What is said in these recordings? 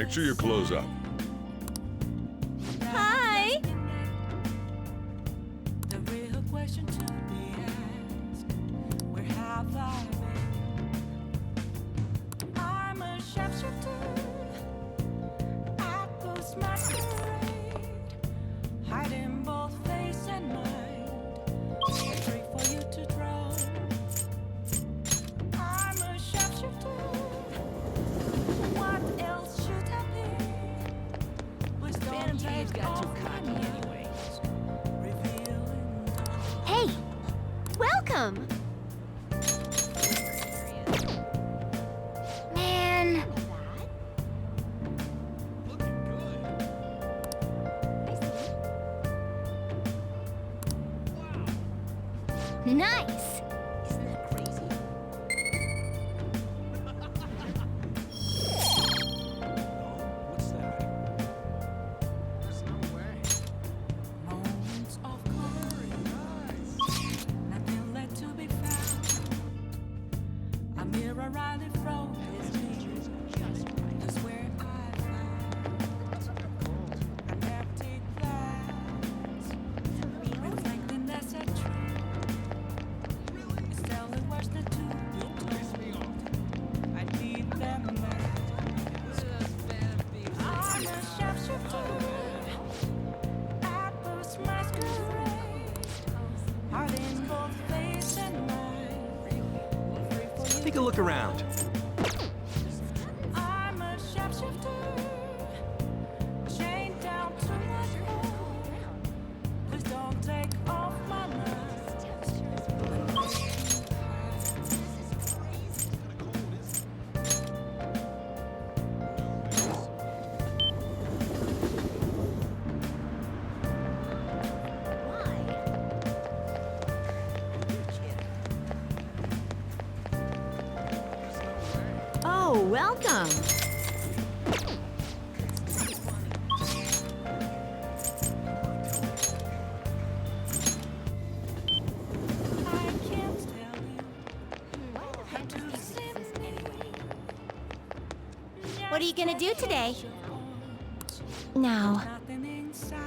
Make sure you close up. Hi! The real question to be asked, where have I been? I'm a sharpshooter at the masquerade, hiding both face and mind, free for you to draw. I'm a sharpshooter. What else should I be? Please don't Phantom Cave's take got off too my cocky mask. anyways. Revealing Hey! Welcome! Man! Nice! Isn't that crazy? What's that? There's no way. moments of glory, nothing left to be found. A mirror rightly froze me. That's where I found an empty glass, reflecting that's a truth. It's telling words that to be told. I need them back. I'm a sharpshooter at this masquerade, hiding both face and mind. Free for you Take a look around. I'm a sharpshooter, chained down to my core. Please don't take off my mask. Oh, welcome! I can't tell you how to send me. What are you gonna do today? Now, Nothing inside.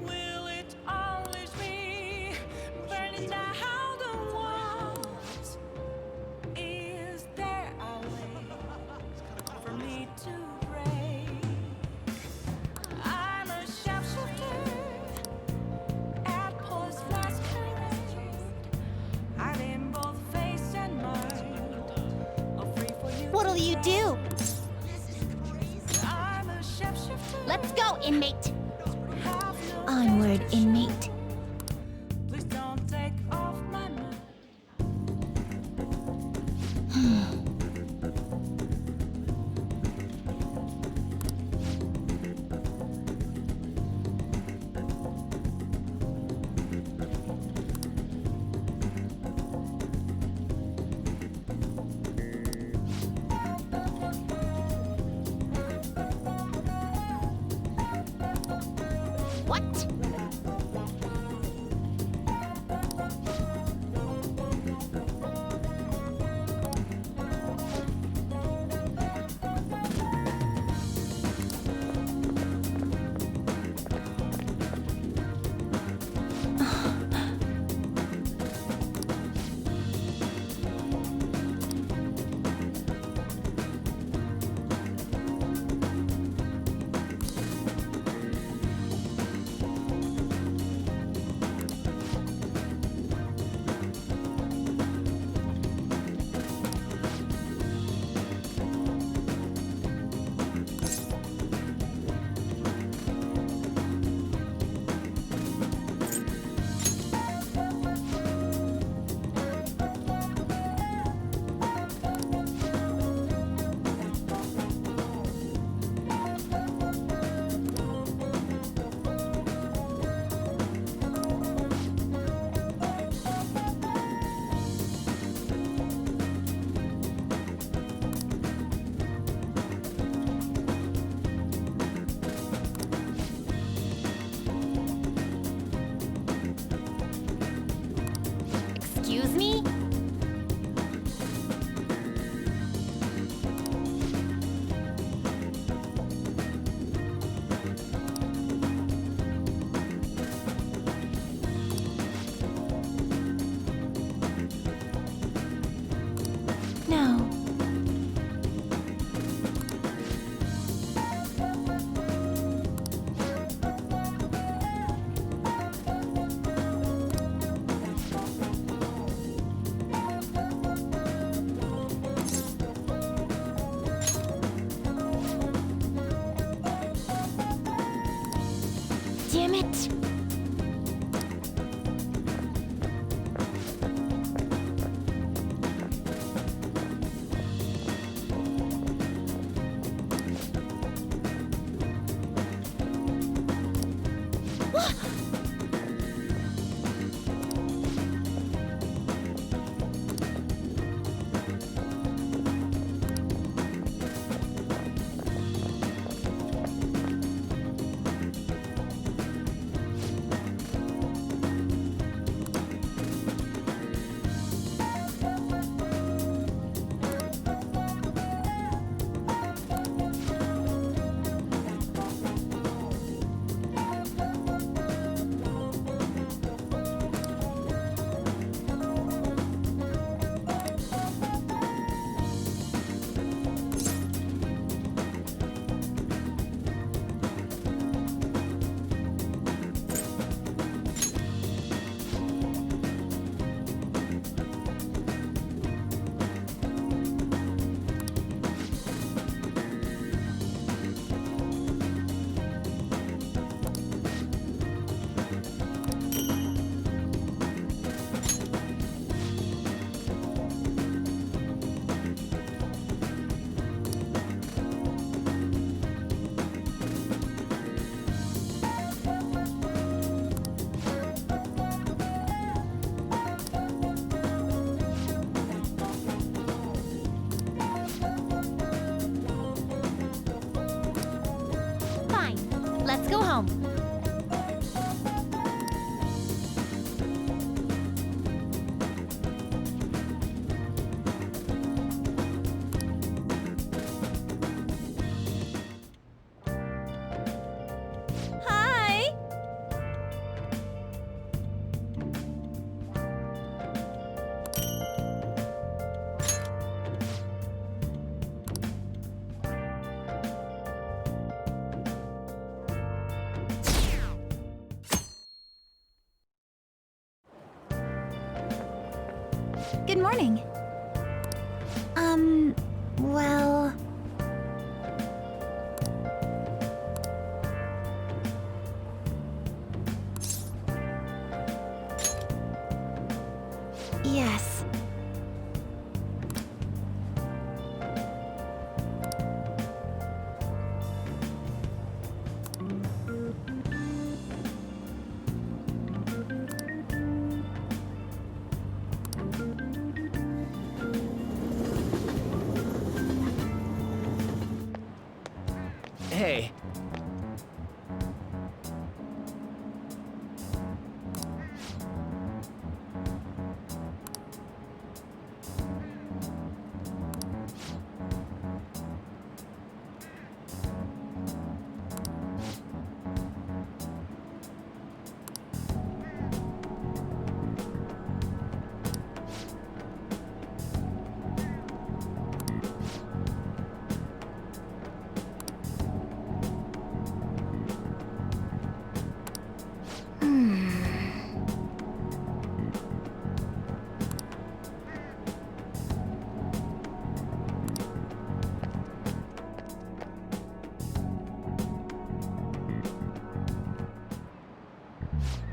Will it always be burning down the walls? Is there a way for me to break? I'm a sharpshooter at Paul's masquerade, hiding both face and mind. Oh, free for you. what'll you do? I'm a sharpshooter. Let's go, inmate! Have no Onward, inmate. Please don't take off my mask. What? Damn it. Fine. Let's go home. Hi. Good morning. Well... Yes. Hey.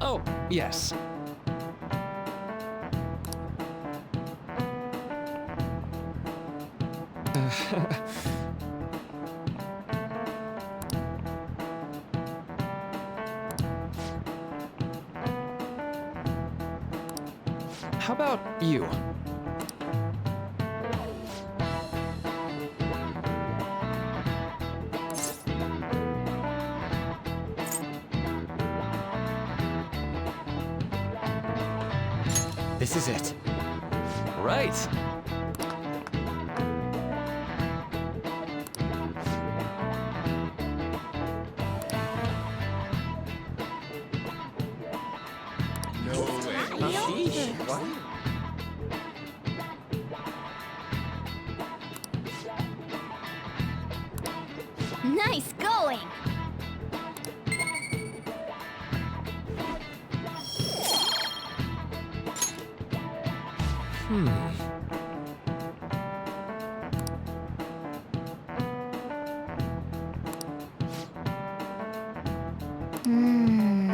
Oh, yes. How about you? This is it. Right. No way. Sheesh. What? Nice going! Hmm.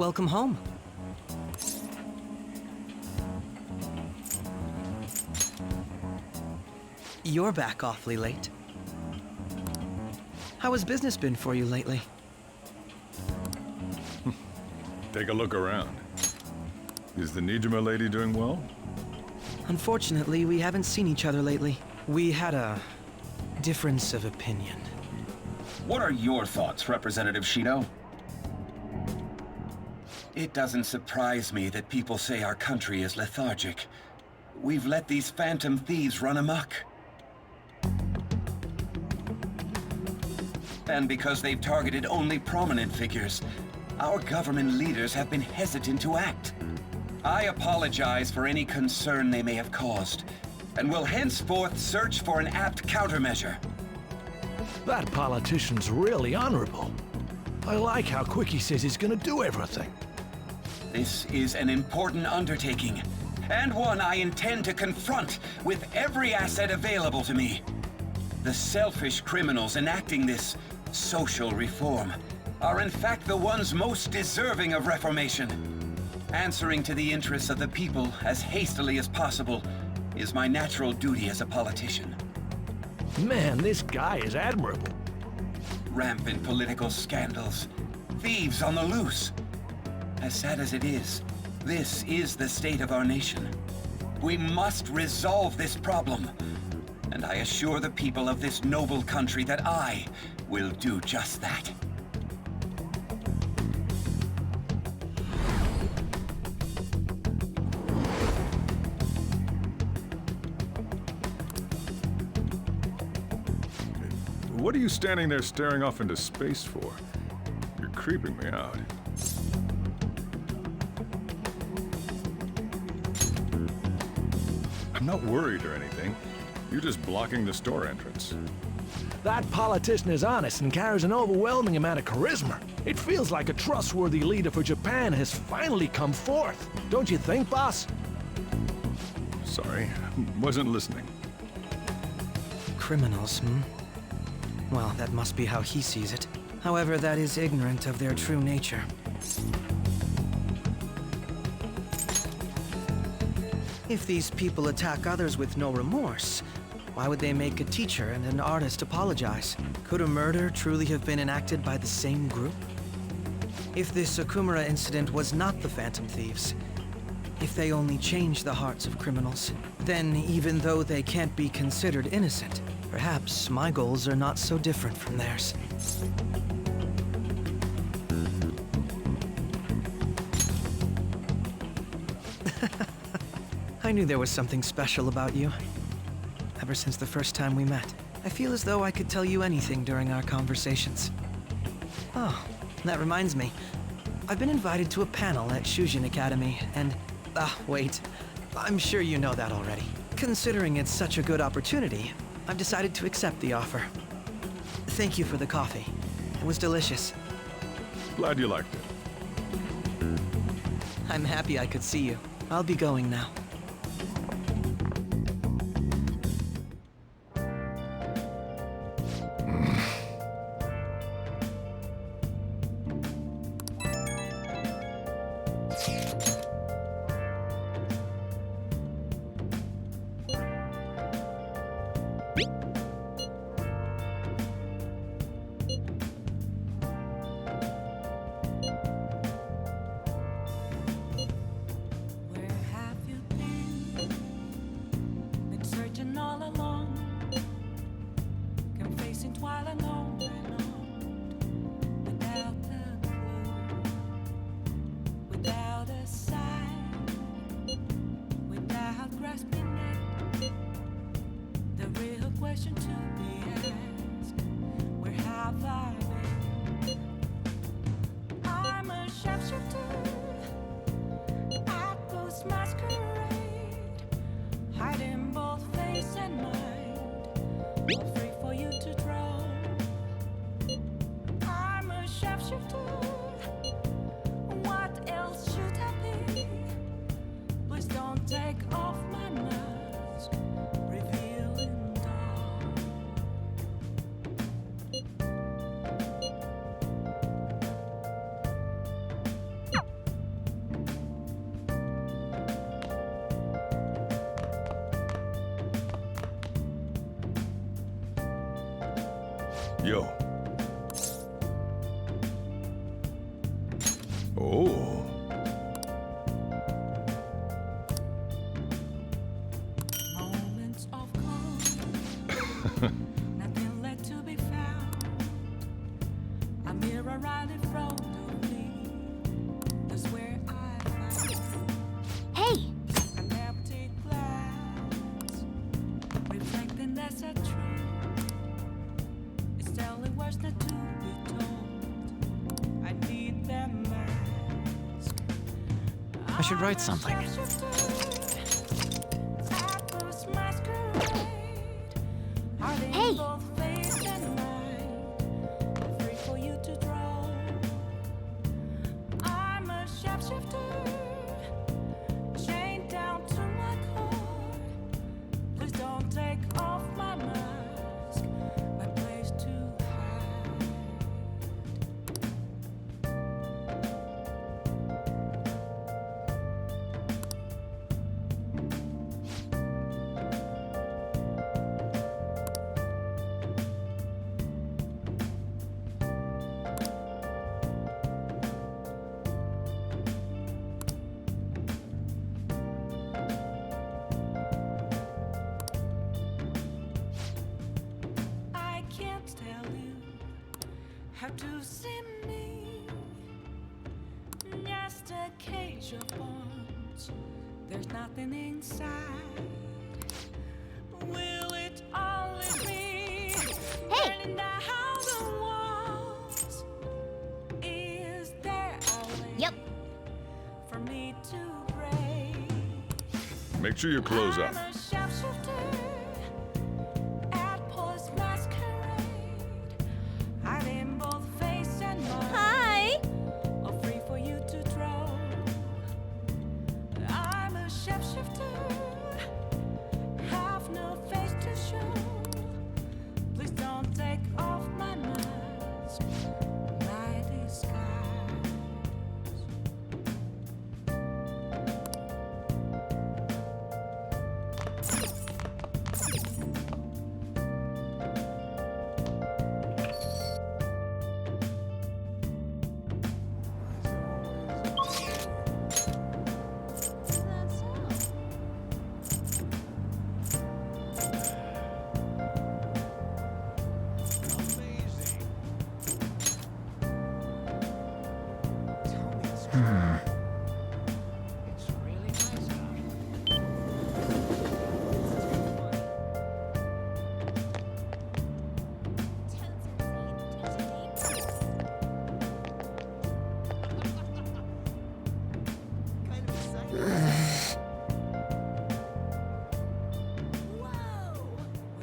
Welcome home. You're back awfully late. How has business been for you lately? Take a look around. Is the Nijima lady doing well? Unfortunately, we haven't seen each other lately. We had a difference of opinion. What are your thoughts, Representative Shido? It doesn't surprise me that people say our country is lethargic. We've let these phantom thieves run amok. And because they've targeted only prominent figures, our government leaders have been hesitant to act. I apologize for any concern they may have caused, and will henceforth search for an apt countermeasure. That politician's really honorable. I like how quick he says he's gonna do everything. This is an important undertaking, and one I intend to confront with every asset available to me. The selfish criminals enacting this social reform are in fact the ones most deserving of reformation. Answering to the interests of the people as hastily as possible is my natural duty as a politician. Man, this guy is admirable. Rampant political scandals, thieves on the loose. As sad as it is, this is the state of our nation. We must resolve this problem, and I assure the people of this noble country that I will do just that. What are you standing there staring off into space for? You're creeping me out. I'm not worried or anything. You're just blocking the store entrance. That politician is honest and carries an overwhelming amount of charisma. It feels like a trustworthy leader for Japan has finally come forth. Don't you think, boss? Sorry, wasn't listening. Criminals, Well, that must be how he sees it. However, that is ignorant of their true nature. If these people attack others with no remorse, why would they make a teacher and an artist apologize? Could a murder truly have been enacted by the same group? If this Okumura incident was not the Phantom Thieves, if they only change the hearts of criminals, then even though they can't be considered innocent, perhaps my goals are not so different from theirs. I knew there was something special about you. Ever since the first time we met, I feel as though I could tell you anything during our conversations. Oh, that reminds me. I've been invited to a panel at Shujin Academy, and... wait. I'm sure you know that already. Considering it's such a good opportunity, I've decided to accept the offer. Thank you for the coffee. It was delicious. Glad you liked it. I'm happy I could see you. I'll be going now. Where have you been? Been searching all along, confessing while alone and on, without a clue, without a sign, without grasping it. The real question to be asked: where have I been? I'm a sharpshooter at Ghost Masquerade, hiding both face and mind, all free for you to draw. I'm a sharpshooter. What else should I be? Please don't take off my mask, revealing dawn. Yo. Oh. Moments of calm, nothing left to be found. A mirror right in front of me. That's where I found Hey! an empty glass, reflecting that's a truth. It's telling what's not to be told. I need them mask. I should write something. Hey! Free for you to draw. I'm a shapeshifter, chained down to my core. Please don't take off my mask, my place to hide. I can't tell you how to see me. Just a cage of bones. There's nothing inside. Will it always be? Hey! Burning down the walls? Is there a way Yep. for me to break? Make sure you close up. I'm a shapeshifter at Post Masquerade. Hiding both face and mind. Hi! All free for you to draw. I'm a shapeshifter. Have no face to show. Please don't take off my mask. My disguise.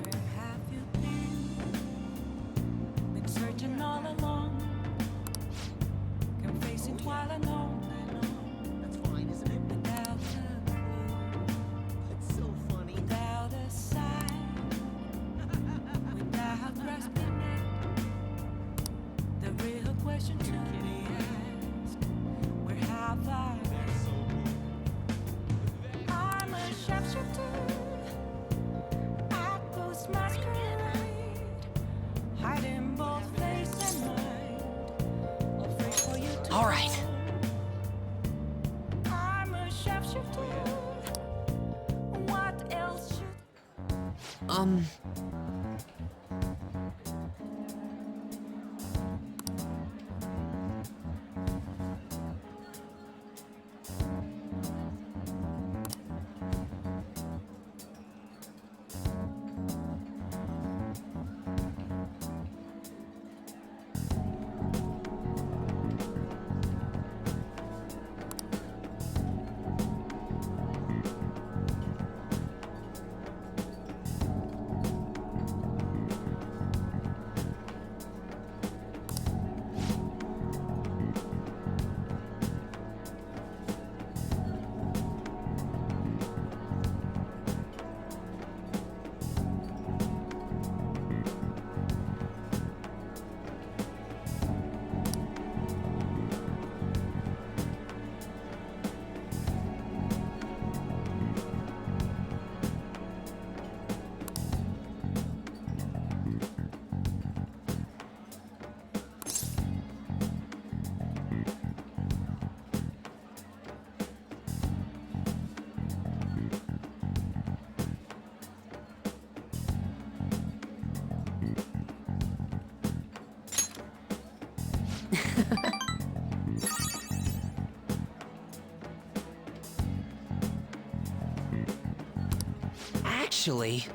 Where have you been? Been searching all along. Can face it while alone. That's fine, isn't it? Without a clue. It's so funny. Without a sign. Without grasping it. The real question to be asked. Where have I been? I'm a shapeshifter. I post masquerade, hiding both face and mind. All free for you to All right. know. I'm a shapeshifter. What else should Actually...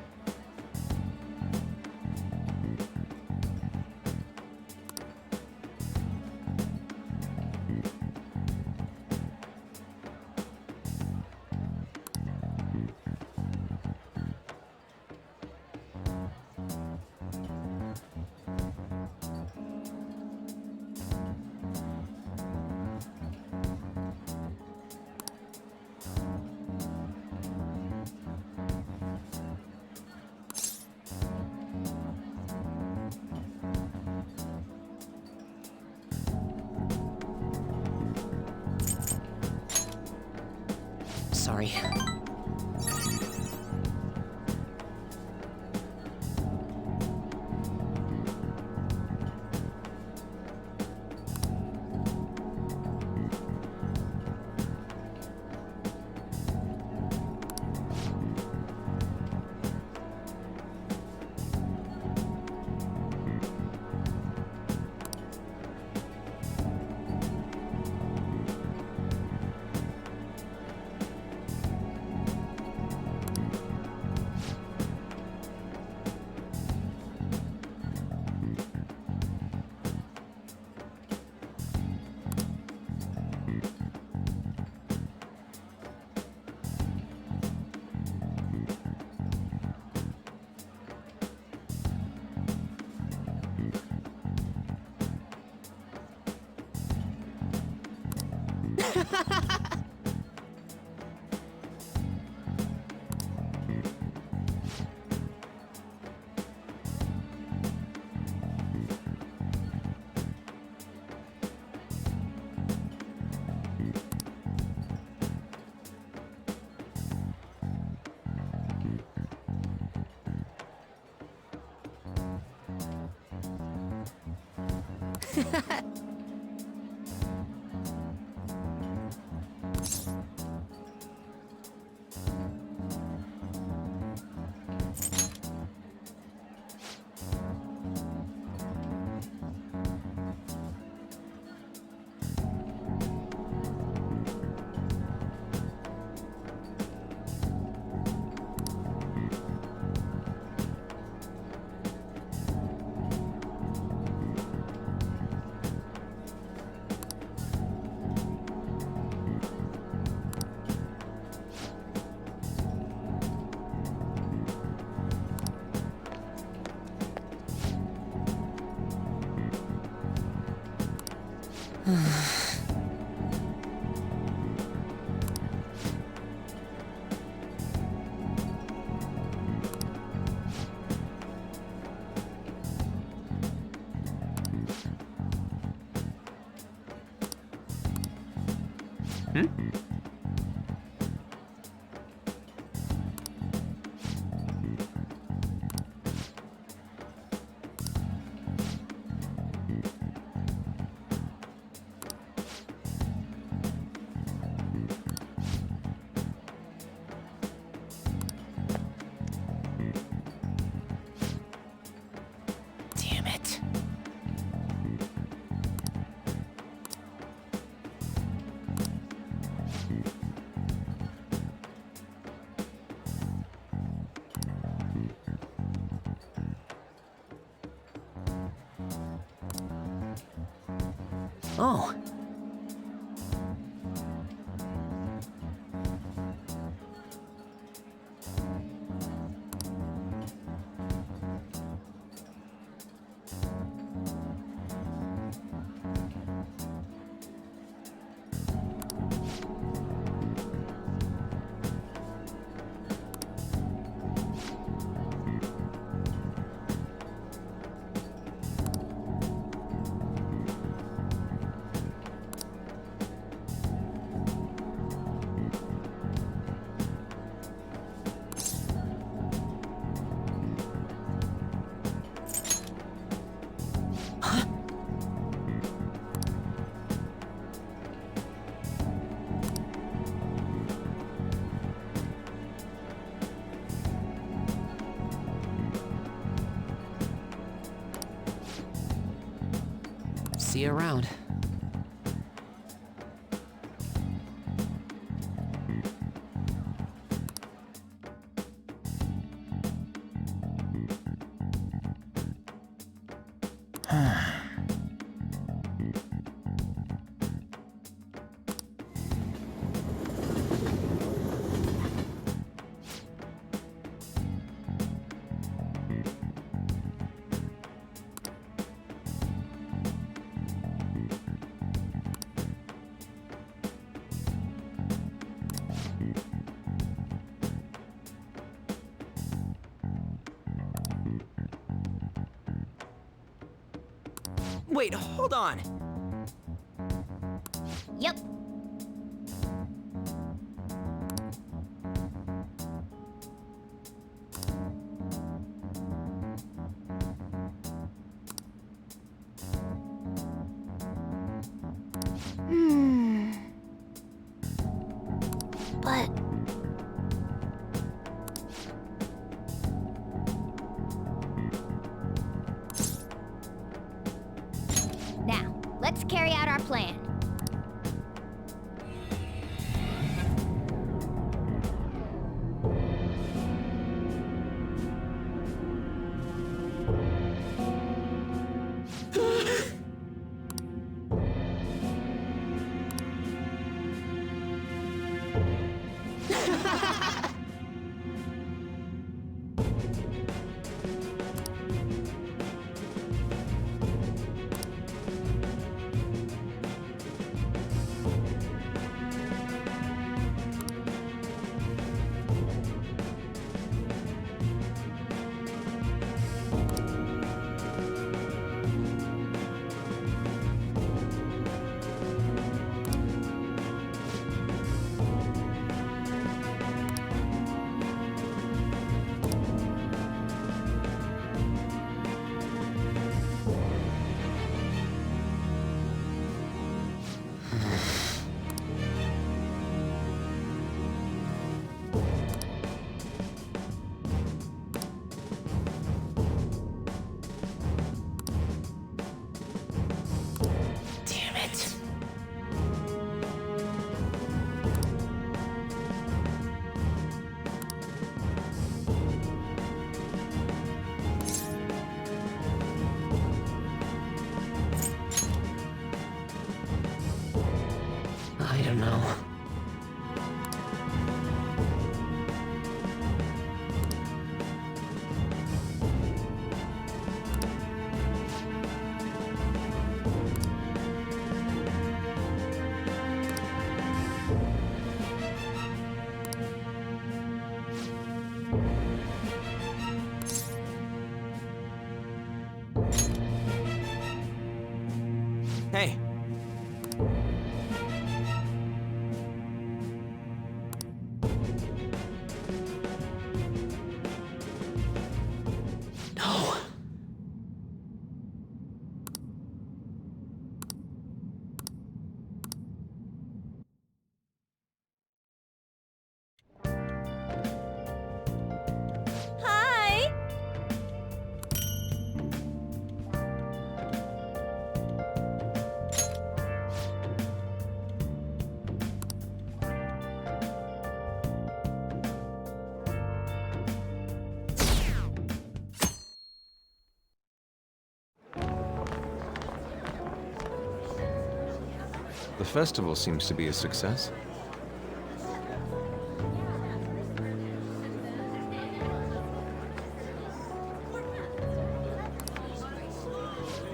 Sorry. Damn it. Oh. See you around. Wait, hold on. Yep. But... Now, let's carry out our plan. Damn it. I don't know. Hey. No. Hi! The festival seems to be a success.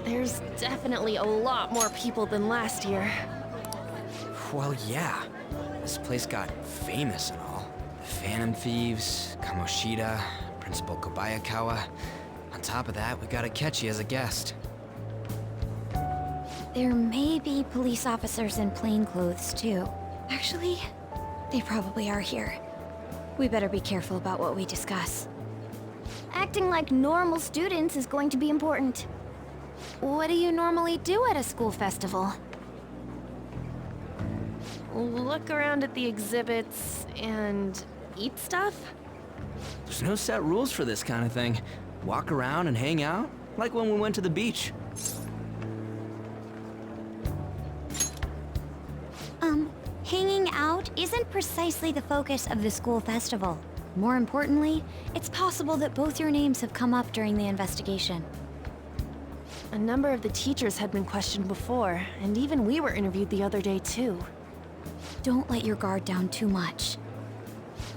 There's definitely a lot more people than last year. Well, yeah. This place got famous and all. The Phantom Thieves, Kamoshida, Principal Kobayakawa. On top of that, we got Akechi as a guest. There may be police officers in plainclothes, too. Actually, they probably are here. We better be careful about what we discuss. Acting like normal students is going to be important. What do you normally do at a school festival? Look around at the exhibits and eat stuff? There's no set rules for this kind of thing. Walk around and hang out, like when we went to the beach. Hanging out isn't precisely the focus of the school festival. More importantly, it's possible that both your names have come up during the investigation. A number of the teachers had been questioned before, and even we were interviewed the other day too. Don't let your guard down too much.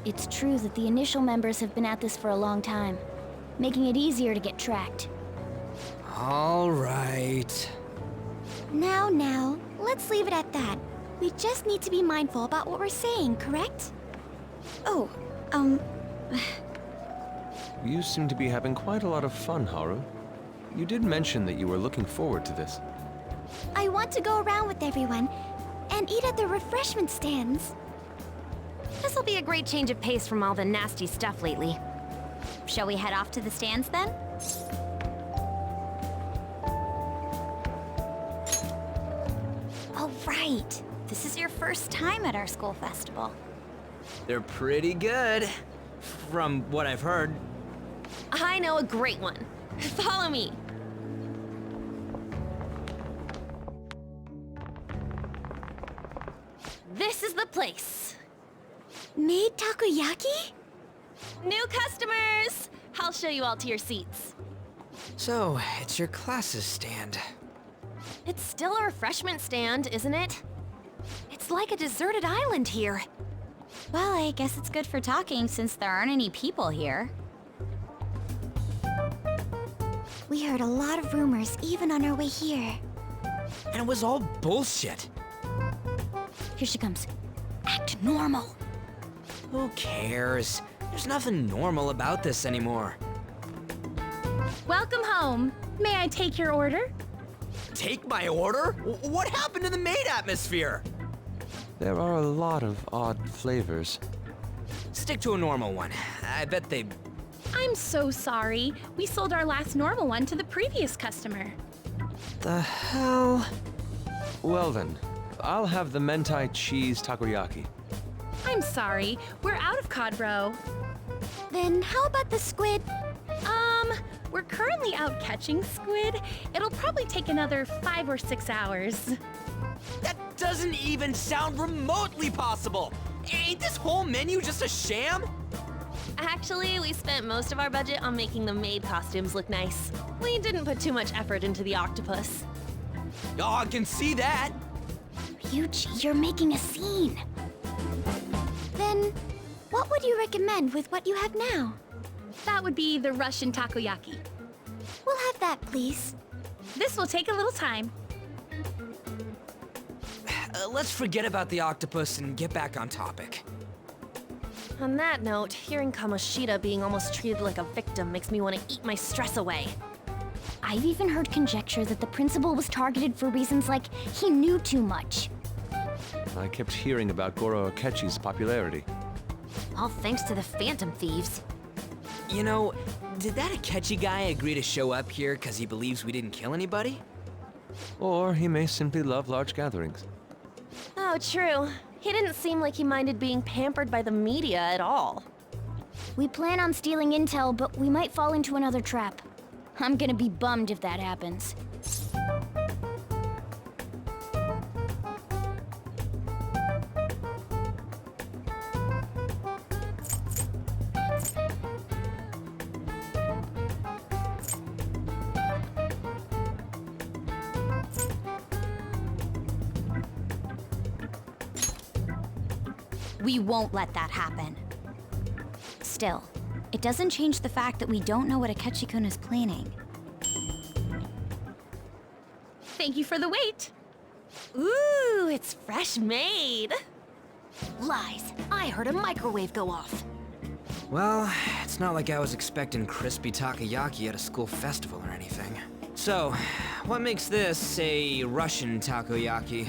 It's true that the initial members have been at this for a long time, making it easier to get tracked. All right. Now, let's leave it at that. We just need to be mindful about what we're saying, correct? Oh, You seem to be having quite a lot of fun, Haru. You did mention that you were looking forward to this. I want to go around with everyone and eat at the refreshment stands. This'll be a great change of pace from all the nasty stuff lately. Shall we head off to the stands then? Oh, right. This is your first time at our school festival. They're pretty good, from what I've heard. I know a great one. Follow me. This is the place. Made takoyaki? New customers! I'll show you all to your seats. So, it's your class's stand. It's still a refreshment stand, isn't it? It's like a deserted island here. Well, I guess it's good for talking since there aren't any people here. We heard a lot of rumors even on our way here. And it was all bullshit. Here she comes. Act normal. Who cares? There's nothing normal about this anymore. Welcome home. May I take your order? Take my order? What happened to the maid atmosphere? There are a lot of odd flavors. Stick to a normal one. I bet they... I'm so sorry. We sold our last normal one to the previous customer. The hell? Well then, I'll have the mentai cheese takoyaki. I'm sorry. We're out of cod roe. Then how about the squid? We're currently out catching squid. It'll probably take another 5 or 6 hours. That doesn't even sound remotely possible! Ain't this whole menu just a sham? Actually, we spent most of our budget on making the maid costumes look nice. We didn't put too much effort into the octopus. Oh, I can see that! Ryuji, you're making a scene. Then, what would you recommend with what you have now? That would be the Russian takoyaki. We'll have that, please. This will take a little time. Let's forget about the octopus and get back on topic. On that note, hearing Kamoshida being almost treated like a victim makes me want to eat my stress away. I've even heard conjecture that the principal was targeted for reasons like he knew too much. I kept hearing about Goro Akechi's popularity. All thanks to the Phantom Thieves. You know, did that Akechi guy agree to show up here because he believes we didn't kill anybody? Or he may simply love large gatherings. Oh, true. He didn't seem like he minded being pampered by the media at all. We plan on stealing intel, but we might fall into another trap. I'm gonna be bummed if that happens. We won't let that happen. Still, it doesn't change the fact that we don't know what Akechi-kun is planning. Thank you for the wait. Ooh, it's fresh made. Lies. I heard a microwave go off. Well, it's not like I was expecting crispy takoyaki at a school festival or anything. So, what makes this a Russian takoyaki?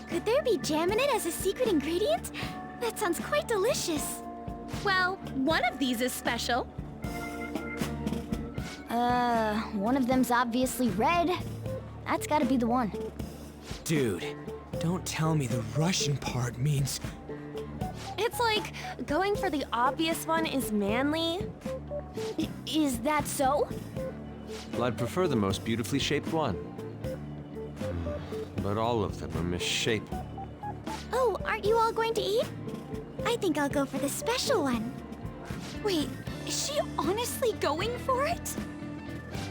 Could there be jam in it as a secret ingredient? That sounds quite delicious. Well, one of these is special. One of them's obviously red. That's gotta be the one. Dude, don't tell me the Russian part means... It's like going for the obvious one is manly. Is that so? Well, I'd prefer the most beautifully shaped one. But all of them are misshapen. Oh, aren't you all going to eat? I think I'll go for the special one. Wait, is she honestly going for it?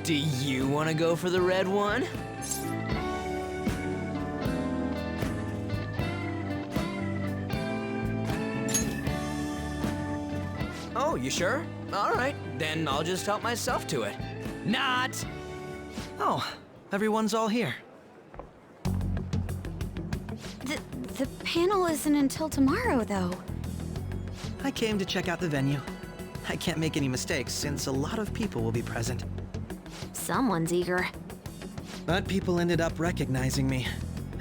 Do you want to go for the red one? Oh, you sure? All right, then I'll just help myself to it. Not! Oh, everyone's all here. The panel isn't until tomorrow, though. I came to check out the venue. I can't make any mistakes since a lot of people will be present. Someone's eager. But people ended up recognizing me.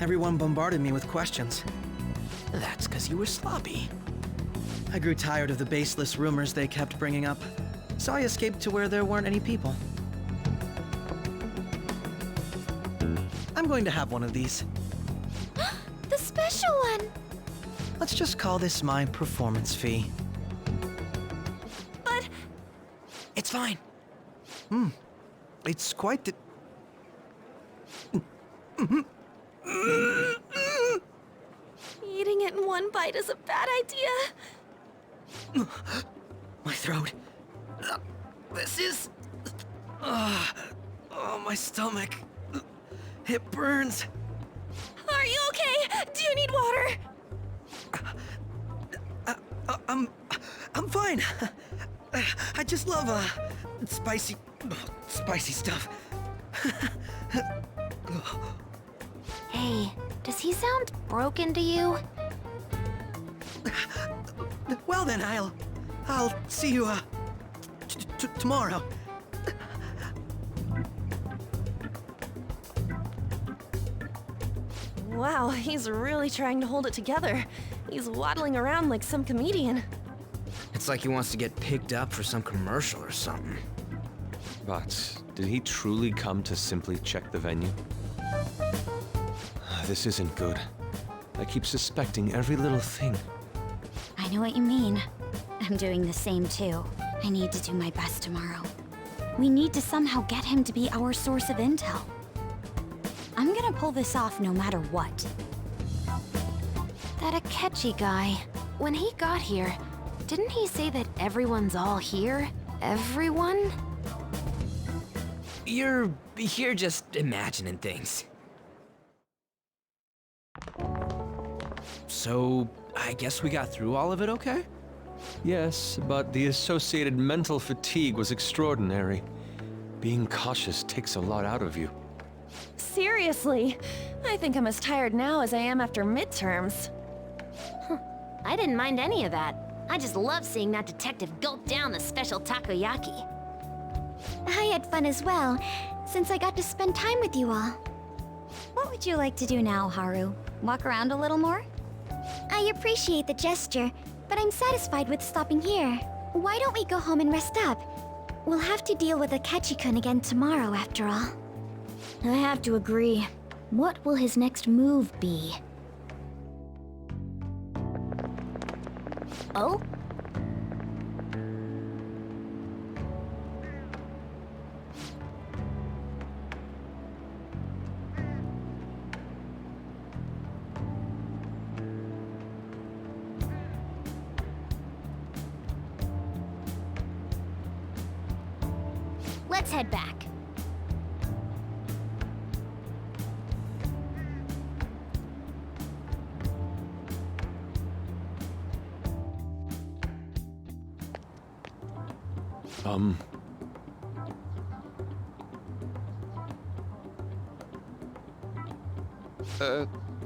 Everyone bombarded me with questions. That's because you were sloppy. I grew tired of the baseless rumors they kept bringing up, so I escaped to where there weren't any people. I'm going to have one of these. The special one! Let's just call this my performance fee. But... It's fine. It's quite the... Eating it in one bite is a bad idea. My throat. This is... oh, my stomach. It burns. Are you okay? Do you need water? I'm fine. I just love, spicy stuff. Hey, does he sound broken to you? Well then, I'll see you, tomorrow. Wow, he's really trying to hold it together. He's waddling around like some comedian. It's like he wants to get picked up for some commercial or something. But did he truly come to simply check the venue? This isn't good. I keep suspecting every little thing. I know what you mean. I'm doing the same too. I need to do my best tomorrow. We need to somehow get him to be our source of intel. I'm gonna pull this off no matter what. That Akechi guy, when he got here, didn't he say that everyone's all here? Everyone? You're just imagining things. So, I guess we got through all of it okay? Yes, but the associated mental fatigue was extraordinary. Being cautious takes a lot out of you. Seriously, I think I'm as tired now as I am after midterms. I didn't mind any of that. I just love seeing that detective gulp down the special takoyaki. I had fun as well, since I got to spend time with you all. What would you like to do now, Haru? Walk around a little more? I appreciate the gesture, but I'm satisfied with stopping here. Why don't we go home and rest up? We'll have to deal with Akechi-kun again tomorrow, after all. I have to agree. What will his next move be? Oh? Let's head back.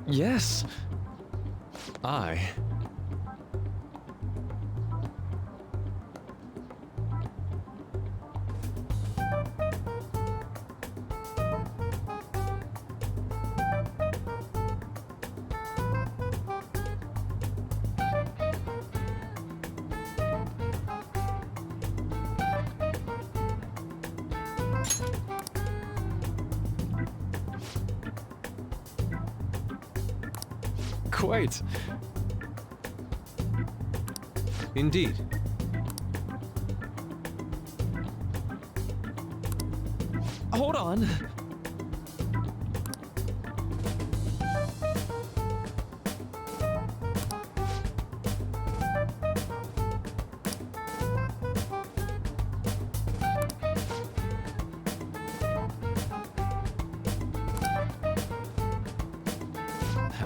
Yes. Quite. Indeed. Hold on.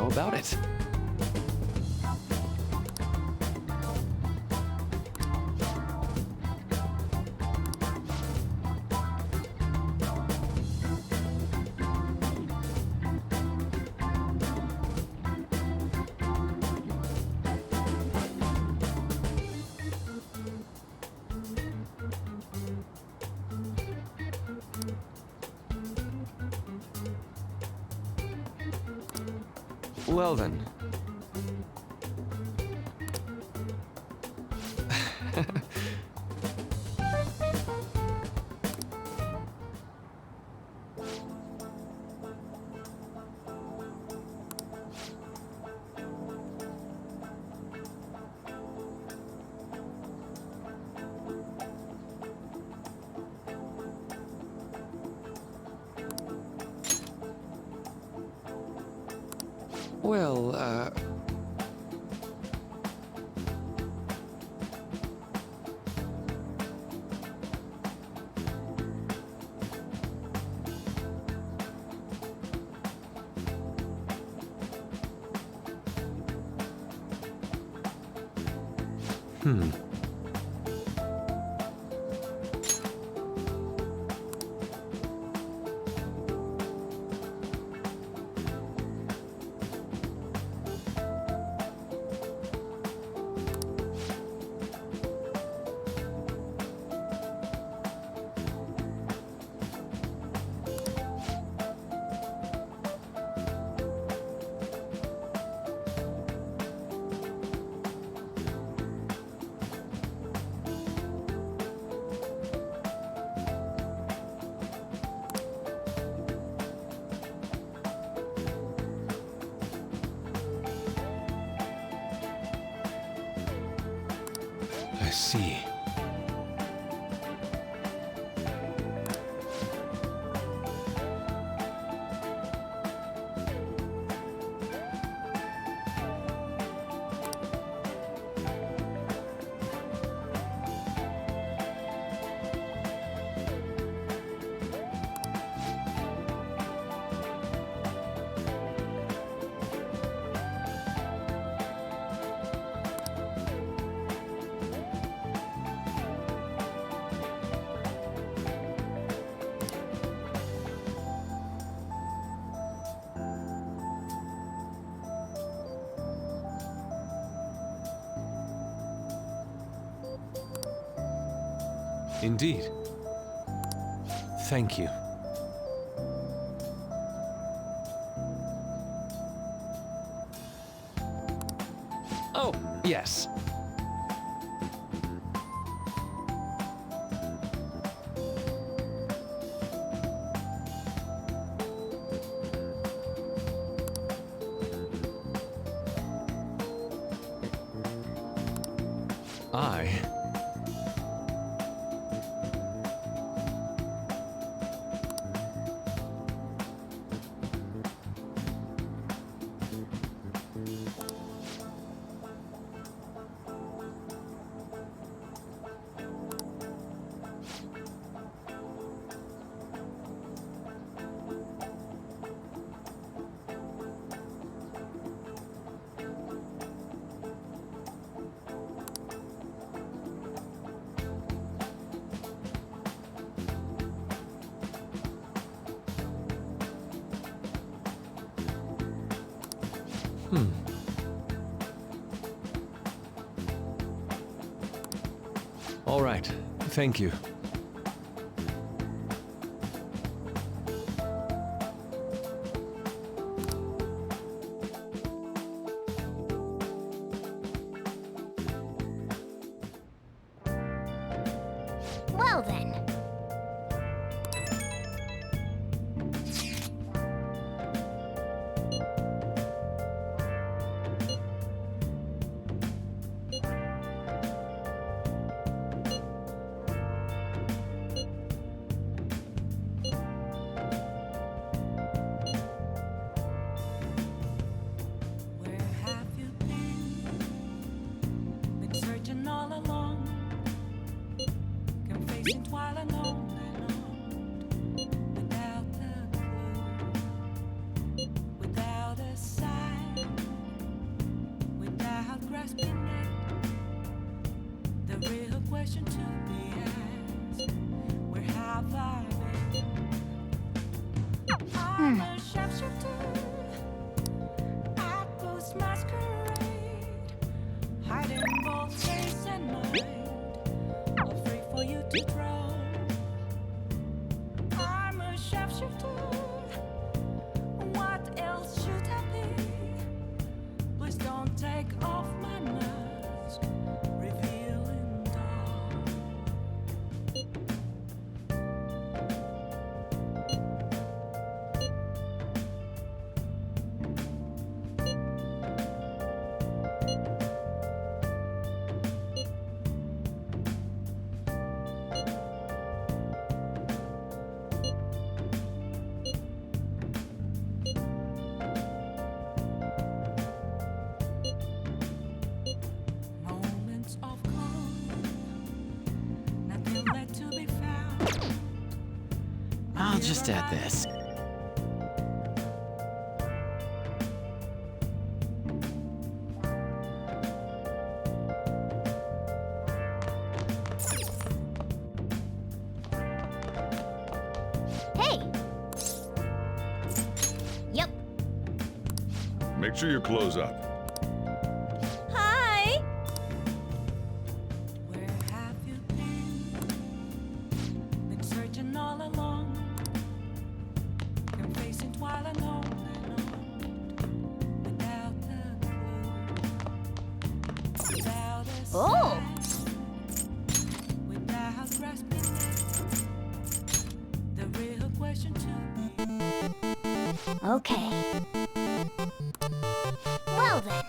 How about it? Well then. Well, I see. Indeed. Thank you. Oh, yes. I... All right. Thank you. Well then. Where have you been? Been searching all along, confessing while alone and without a clue, without a sign. question to be asked. Where have I been? I'm a sharpshooter at Post Masquerade, hiding both face and mind, afraid for you to drown. I'm a sharpshooter. What else should I be? Please don't take off my mask, revealing dark. Moments of calm, nothing left to be found. I'll just add this. Hey! Yep. Make sure you close up. Hi! Where have you been? Been searching all along, confessing while alone without a clue, without a Oh! sign, without grasping it. The real question to me. Okay. Well then.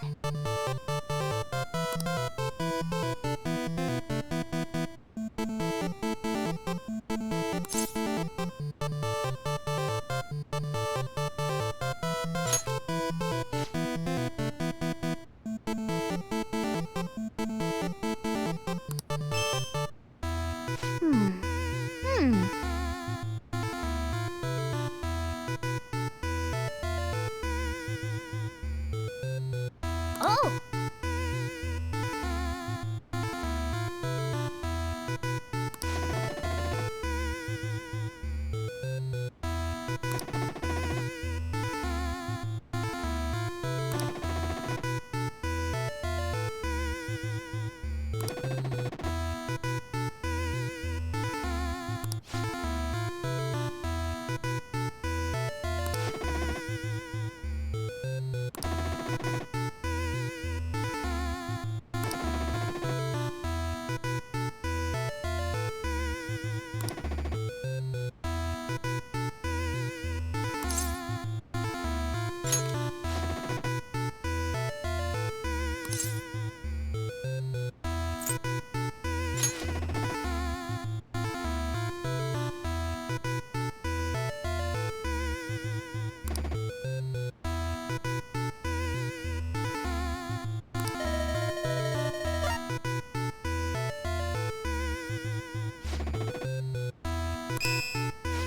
Oh!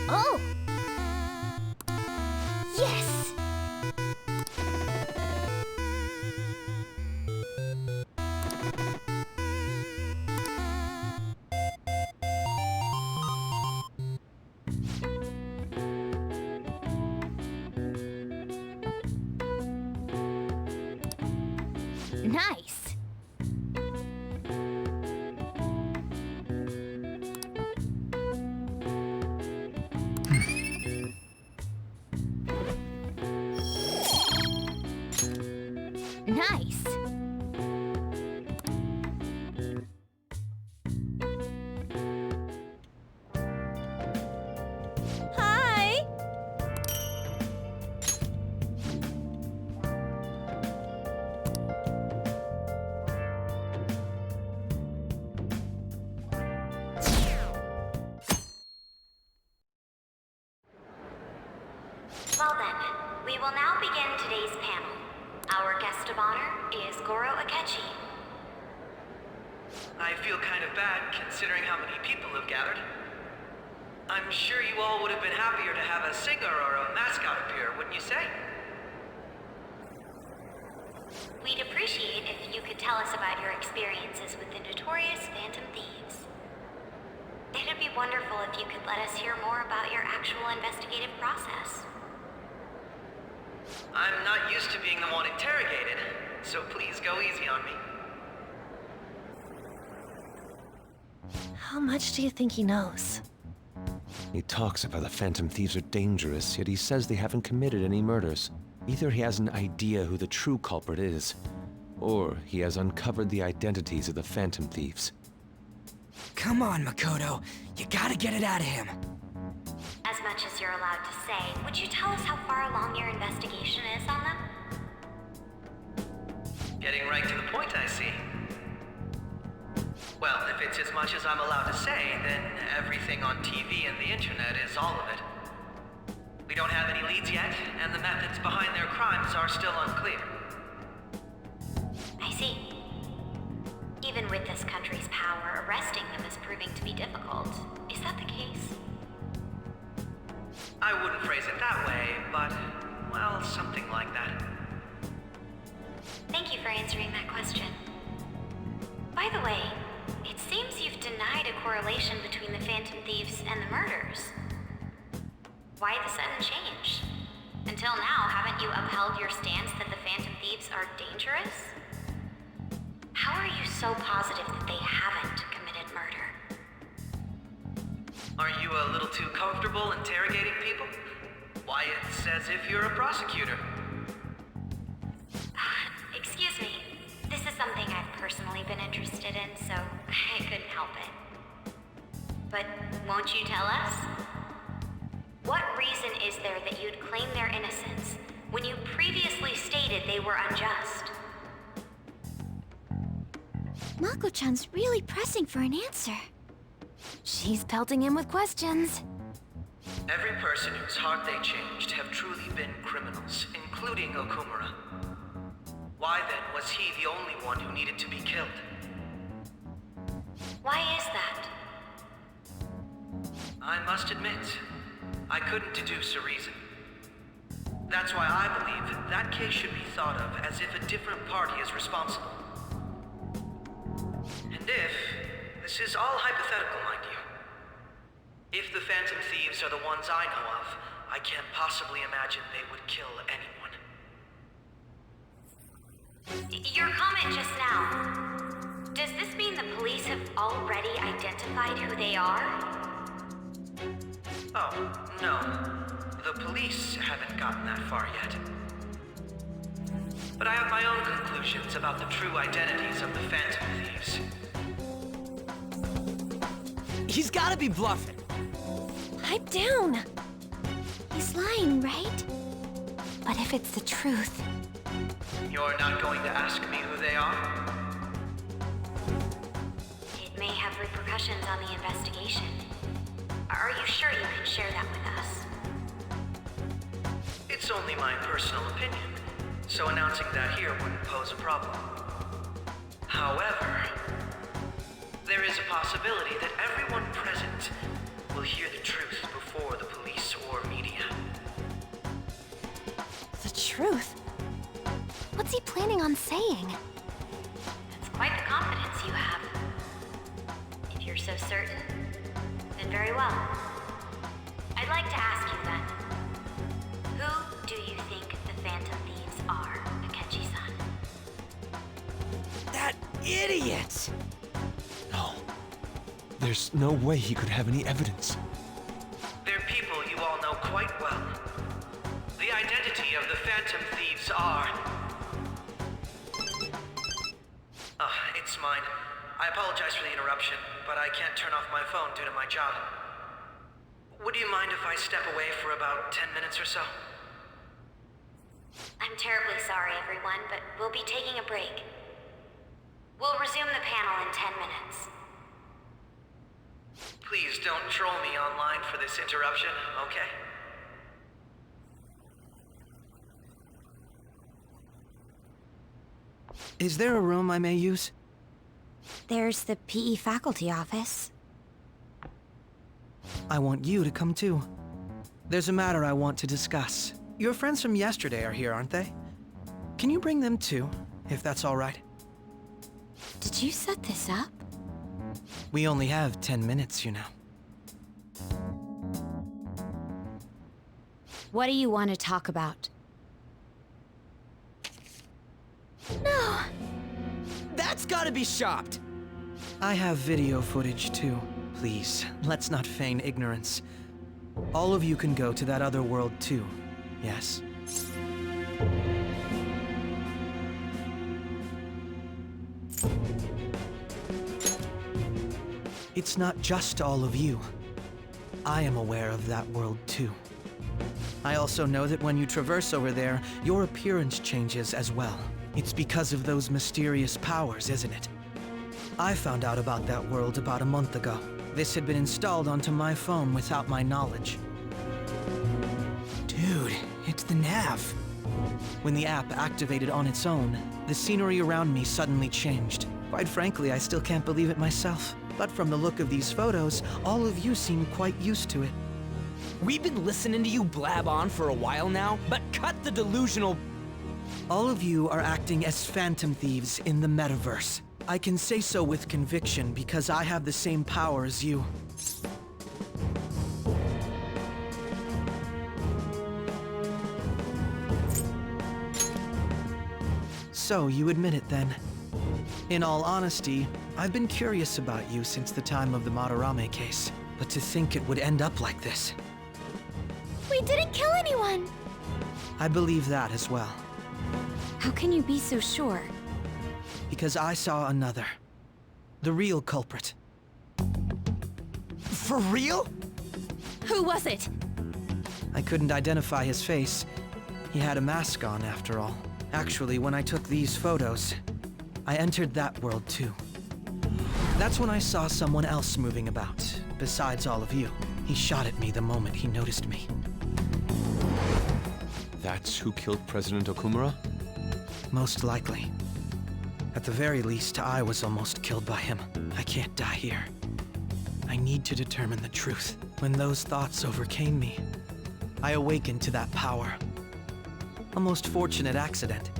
Oh! Yes! Nice! Nice! Hi! Well then, we will now begin today's panel. Our guest of honor is Goro Akechi. I feel kind of bad considering how many people have gathered. I'm sure you all would have been happier to have a singer or a mascot appear, wouldn't you say? We'd appreciate if you could tell us about your experiences with the notorious Phantom Thieves. It'd be wonderful if you could let us hear more about your actual investigative process. I'm not used to being the one interrogated, so please go easy on me. How much do you think he knows? He talks about the Phantom Thieves are dangerous, yet he says they haven't committed any murders. Either he has an idea who the true culprit is, or he has uncovered the identities of the Phantom Thieves. Come on, Makoto. You gotta get it out of him. As much as you're allowed to say, would you tell us how far along your investigation is on them? Getting right to the point, I see. Well, if it's as much as I'm allowed to say, then everything on TV and the internet is all of it. We don't have any leads yet, and the methods behind their crimes are still unclear. I see. Even with this country's power, arresting them is proving to be difficult. Is that the case? I wouldn't phrase it that way, but, well, something like that. Thank you for answering that question. By the way, it seems you've denied a correlation between the Phantom Thieves and the murders. Why the sudden change? Until now, haven't you upheld your stance that the Phantom Thieves are dangerous? How are you so positive that they haven't committed murder? Aren't you a little too comfortable interrogating people? Why, it's as if you're a prosecutor. Excuse me. This is something I've personally been interested in, so I couldn't help it. But won't you tell us? What reason is there that you'd claim their innocence when you previously stated they were unjust? Mako-chan's really pressing for an answer. She's pelting him with questions. Every person whose heart they changed have truly been criminals, including Okumura. Why then was he the only one who needed to be killed? Why is that? I must admit, I couldn't deduce a reason. That's why I believe that case should be thought of as if a different party is responsible. And if, this is all hypothetical, mind you, if the Phantom Thieves are the ones I know of, I can't possibly imagine they would kill anyone. Your comment just now, does this mean the police have already identified who they are? Oh, no. The police haven't gotten that far yet. But I have my own conclusions about the true identities of the Phantom Thieves. He's gotta be bluffing. Pipe down. He's lying, right? But if it's the truth... You're not going to ask me who they are? It may have repercussions on the investigation. Are you sure you can share that with us? It's only my personal opinion, so announcing that here wouldn't pose a problem. However, there is a possibility that everyone present will hear the truth before the police or media. The truth? What's he planning on saying? That's quite the confidence you have. If you're so certain, then very well. I'd like to ask you then, who do you think the Phantom Thieves are, Akechi-san? That idiot! No. There's no way he could have any evidence. They're people you all know quite well. The identity of the Phantom Thieves are... it's mine. I apologize for the interruption, but I can't turn off my phone due to my job. Would you mind if I step away for about 10 minutes or so? I'm terribly sorry, everyone, but we'll be taking a break. We'll resume the panel in 10 minutes. Please don't troll me online for this interruption, okay? Is there a room I may use? There's the PE faculty office. I want you to come too. There's a matter I want to discuss. Your friends from yesterday are here, aren't they? Can you bring them too? if that's all right. Did you set this up? We only have 10 minutes, you know. What do you want to talk about? No! That's gotta be shopped! I have video footage, too. Please, let's not feign ignorance. All of you can go to that other world, too. Yes? It's not just all of you. I am aware of that world, too. I also know that when you traverse over there, your appearance changes as well. It's because of those mysterious powers, isn't it? I found out about that world about a month ago. This had been installed onto my phone without my knowledge. Dude, it's the nav. When the app activated on its own, the scenery around me suddenly changed. Quite frankly, I still can't believe it myself. But from the look of these photos, all of you seem quite used to it. We've been listening to you blab on for a while now, but cut the delusional... All of you are acting as phantom thieves in the metaverse. I can say so with conviction because I have the same power as you. So, you admit it then. In all honesty, I've been curious about you since the time of the Madarame case. But to think it would end up like this. We didn't kill anyone! I believe that as well. How can you be so sure? Because I saw another. The real culprit. For real? Who was it? I couldn't identify his face. He had a mask on, after all. Actually, when I took these photos, I entered that world too. That's when I saw someone else moving about, besides all of you. He shot at me the moment he noticed me. That's who killed President Okumura? Most likely. At the very least, I was almost killed by him. I can't die here. I need to determine the truth. When those thoughts overcame me, I awakened to that power. A most fortunate accident.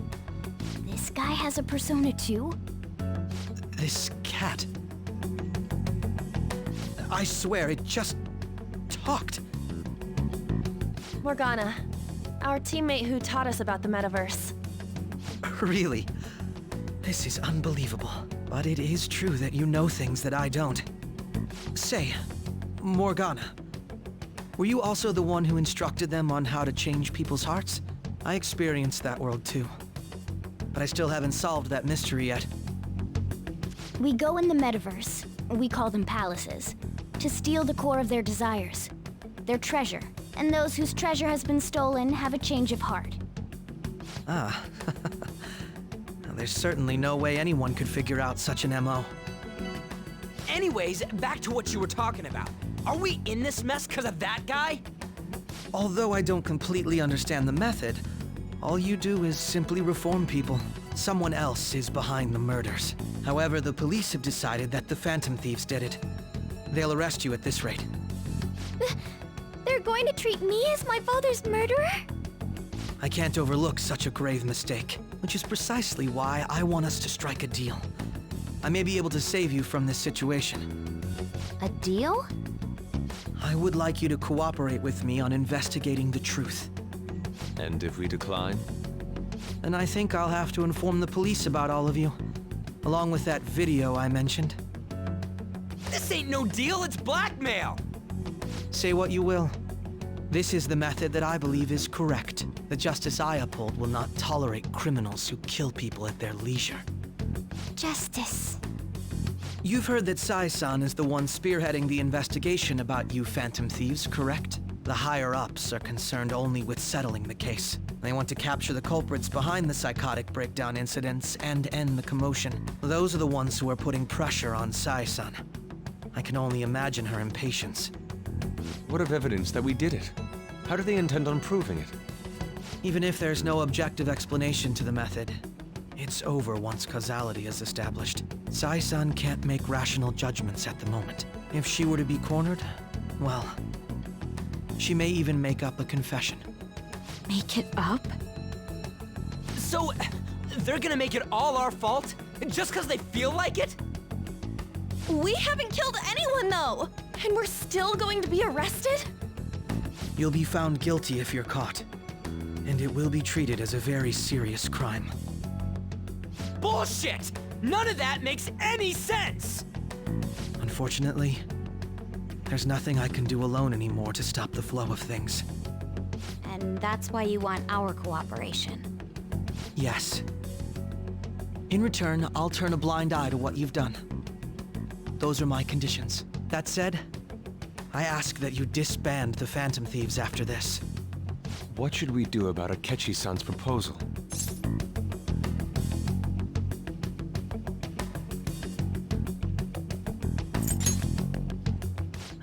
This guy has a persona too? This cat. I swear, it just talked. Morgana, our teammate who taught us about the metaverse. Really? This is unbelievable. But it is true that you know things that I don't. Say, Morgana, were you also the one who instructed them on how to change people's hearts? I experienced that world too. But I still haven't solved that mystery yet. We go in the metaverse, we call them palaces, to steal the core of their desires, their treasure. And those whose treasure has been stolen have a change of heart. Ah. Now, there's certainly no way anyone could figure out such an MO. Anyways, back to what you were talking about. Are we in this mess because of that guy? Although I don't completely understand the method, all you do is simply reform people. Someone else is behind the murders. However, the police have decided that the Phantom Thieves did it. They'll arrest you at this rate. They're going to treat me as my father's murderer? I can't overlook such a grave mistake, which is precisely why I want us to strike a deal. I may be able to save you from this situation. A deal? I would like you to cooperate with me on investigating the truth. And if we decline? Then I think I'll have to inform the police about all of you, along with that video I mentioned. This ain't no deal, it's blackmail! Say what you will. This is the method that I believe is correct. The justice I uphold will not tolerate criminals who kill people at their leisure. Justice. You've heard that Sai-san is the one spearheading the investigation about you Phantom Thieves, correct? The higher-ups are concerned only with settling the case. They want to capture the culprits behind the psychotic breakdown incidents and end the commotion. Those are the ones who are putting pressure on Sai-san. I can only imagine her impatience. What of evidence that we did it? How do they intend on proving it? Even if there's no objective explanation to the method, it's over once causality is established. Sai-san can't make rational judgments at the moment. If she were to be cornered, well, she may even make up a confession. Make it up? So, They're gonna make it all our fault? Just because they feel like it? We haven't killed anyone, though! And we're still going to be arrested? You'll be found guilty if you're caught. And it will be treated as a very serious crime. Bullshit! None of that makes any sense! Unfortunately, there's nothing I can do alone anymore to stop the flow of things. And that's why you want our cooperation. Yes. In return, I'll turn a blind eye to what you've done. Those are my conditions. That said, I ask that you disband the Phantom Thieves after this. What should we do about Akechi-san's proposal?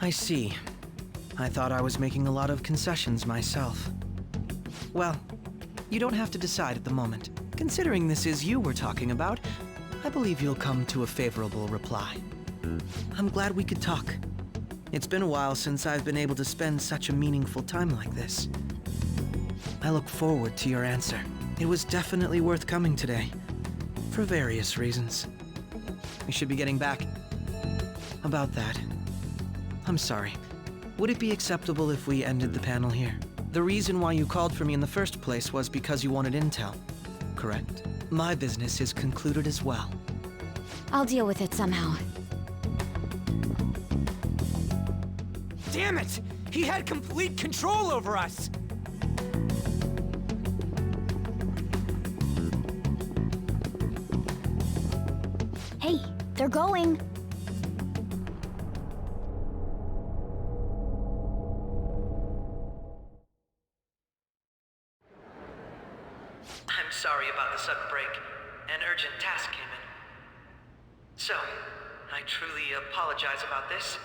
I see. I thought I was making a lot of concessions myself. Well, you don't have to decide at the moment. Considering this is you we're talking about, I believe you'll come to a favorable reply. I'm glad we could talk. It's been a while since I've been able to spend such a meaningful time like this. I look forward to your answer. It was definitely worth coming today, for various reasons. We should be getting back. About that, I'm sorry. Would it be acceptable if we ended the panel here? The reason why you called for me in the first place was because you wanted intel, correct? My business is concluded as well. I'll deal with it somehow. Damn it! He had complete control over us! Hey, they're going. I'm sorry about the sudden break. An urgent task came in. So, I truly apologize about this,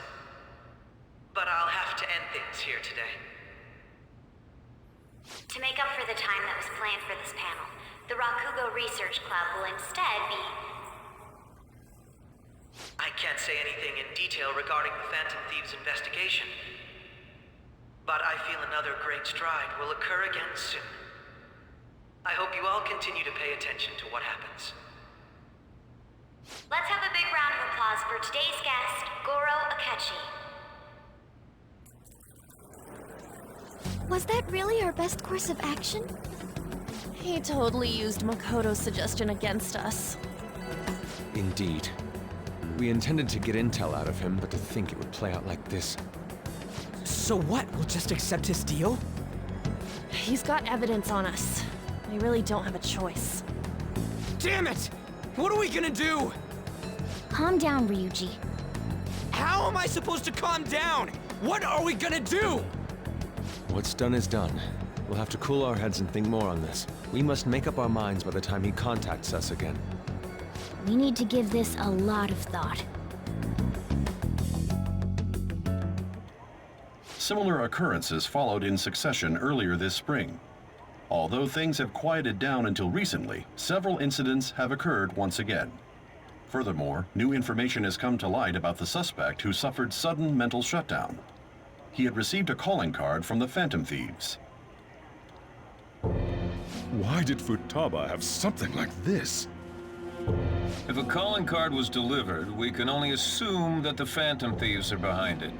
but I'll have to end things here today. To make up for the time that was planned for this panel, the Rakugo Research Club will instead be... I can't say anything in detail regarding the Phantom Thieves' investigation, but I feel another great stride will occur again soon. I hope you all continue to pay attention to what happens. Let's have a big round of applause for today's guest, Goro Akechi. Was that really our best course of action? He totally used Makoto's suggestion against us. Indeed. We intended to get intel out of him, but to think it would play out like this. So what? We'll just accept his deal? He's got evidence on us. We really don't have a choice. Damn it! What are we gonna do? Calm down, Ryuji. How am I supposed to calm down? What are we gonna do? What's done is done. We'll have to cool our heads and think more on this. We must make up our minds by the time he contacts us again. We need to give this a lot of thought. Similar occurrences followed in succession earlier this spring. Although things have quieted down until recently, several incidents have occurred once again. Furthermore, new information has come to light about the suspect who suffered sudden mental shutdown. He had received a calling card from the Phantom Thieves. Why did Futaba have something like this? If a calling card was delivered, we can only assume that the Phantom Thieves are behind it.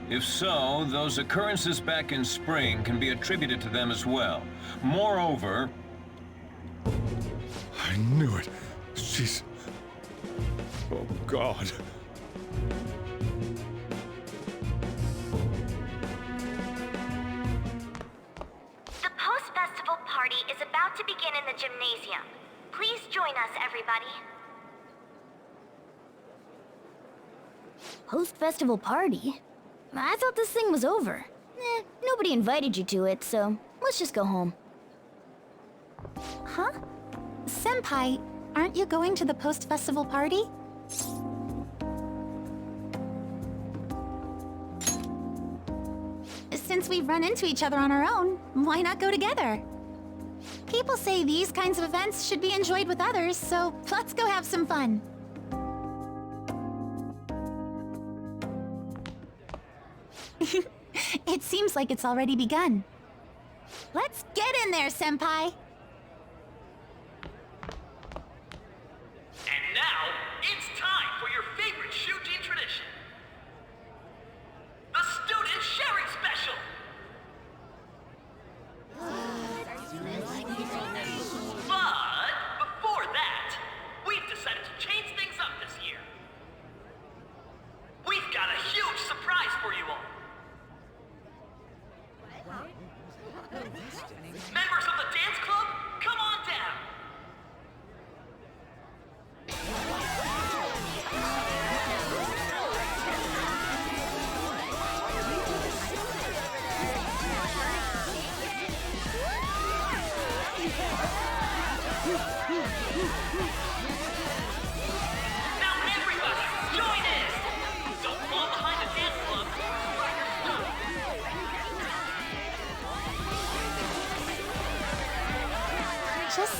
If so, those occurrences back in spring can be attributed to them as well. Moreover... I knew it. She's... Oh, God. The post-festival party is about to begin in the gymnasium. Please join us, everybody. Post-festival party? I thought this thing was over. Nobody invited you to it, so let's just go home. Huh? Senpai, aren't you going to the post-festival party? Since we've run into each other on our own, why not go together? People say these kinds of events should be enjoyed with others, so let's go have some fun. It seems like it's already begun. Let's get in there, Senpai!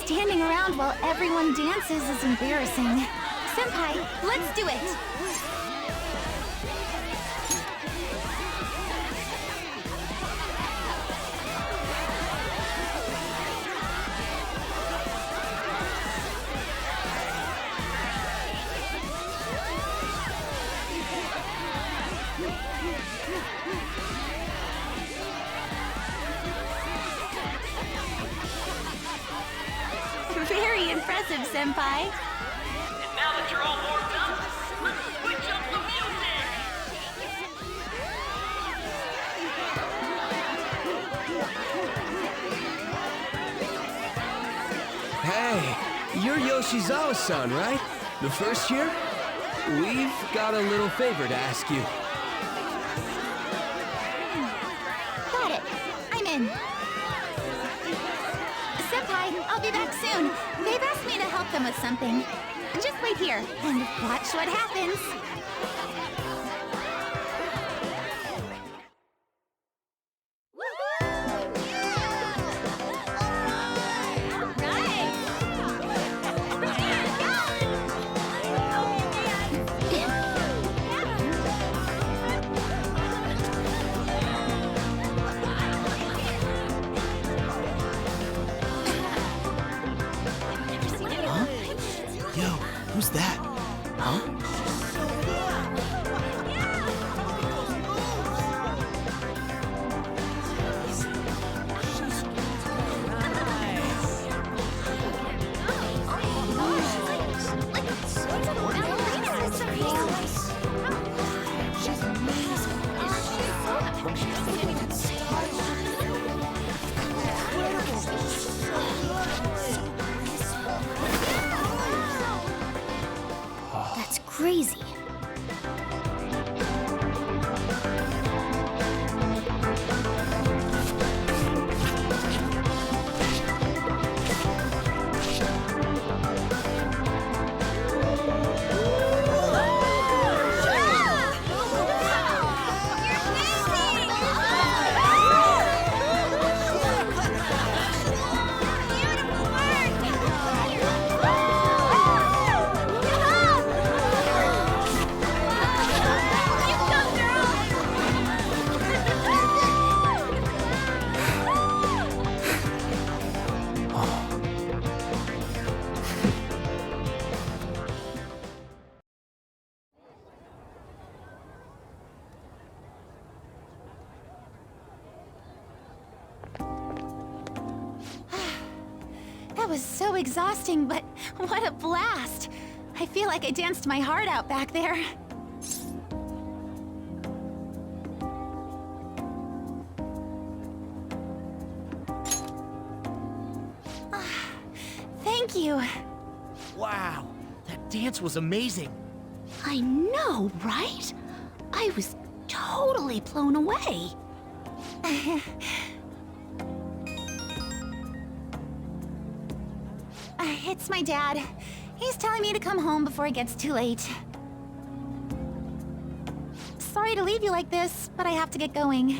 Standing around while everyone dances is embarrassing. Senpai, let's do it! Very impressive, Senpai. And now that you're all warmed up, let's switch up the music! Hey, you're Yoshizawa-san, right? The first year? We've got a little favor to ask you. Got it. I'm in. Senpai, I'll be back soon. They've asked me to help them with something. Just wait here and watch what happens. Yo, who's that? Huh? That's crazy. That was so exhausting, but what a blast! I feel like I danced my heart out back there. Thank you. Wow, that dance was amazing. I know, right? I was totally blown away. It's my dad. He's telling me to come home before it gets too late. Sorry to leave you like this, but I have to get going.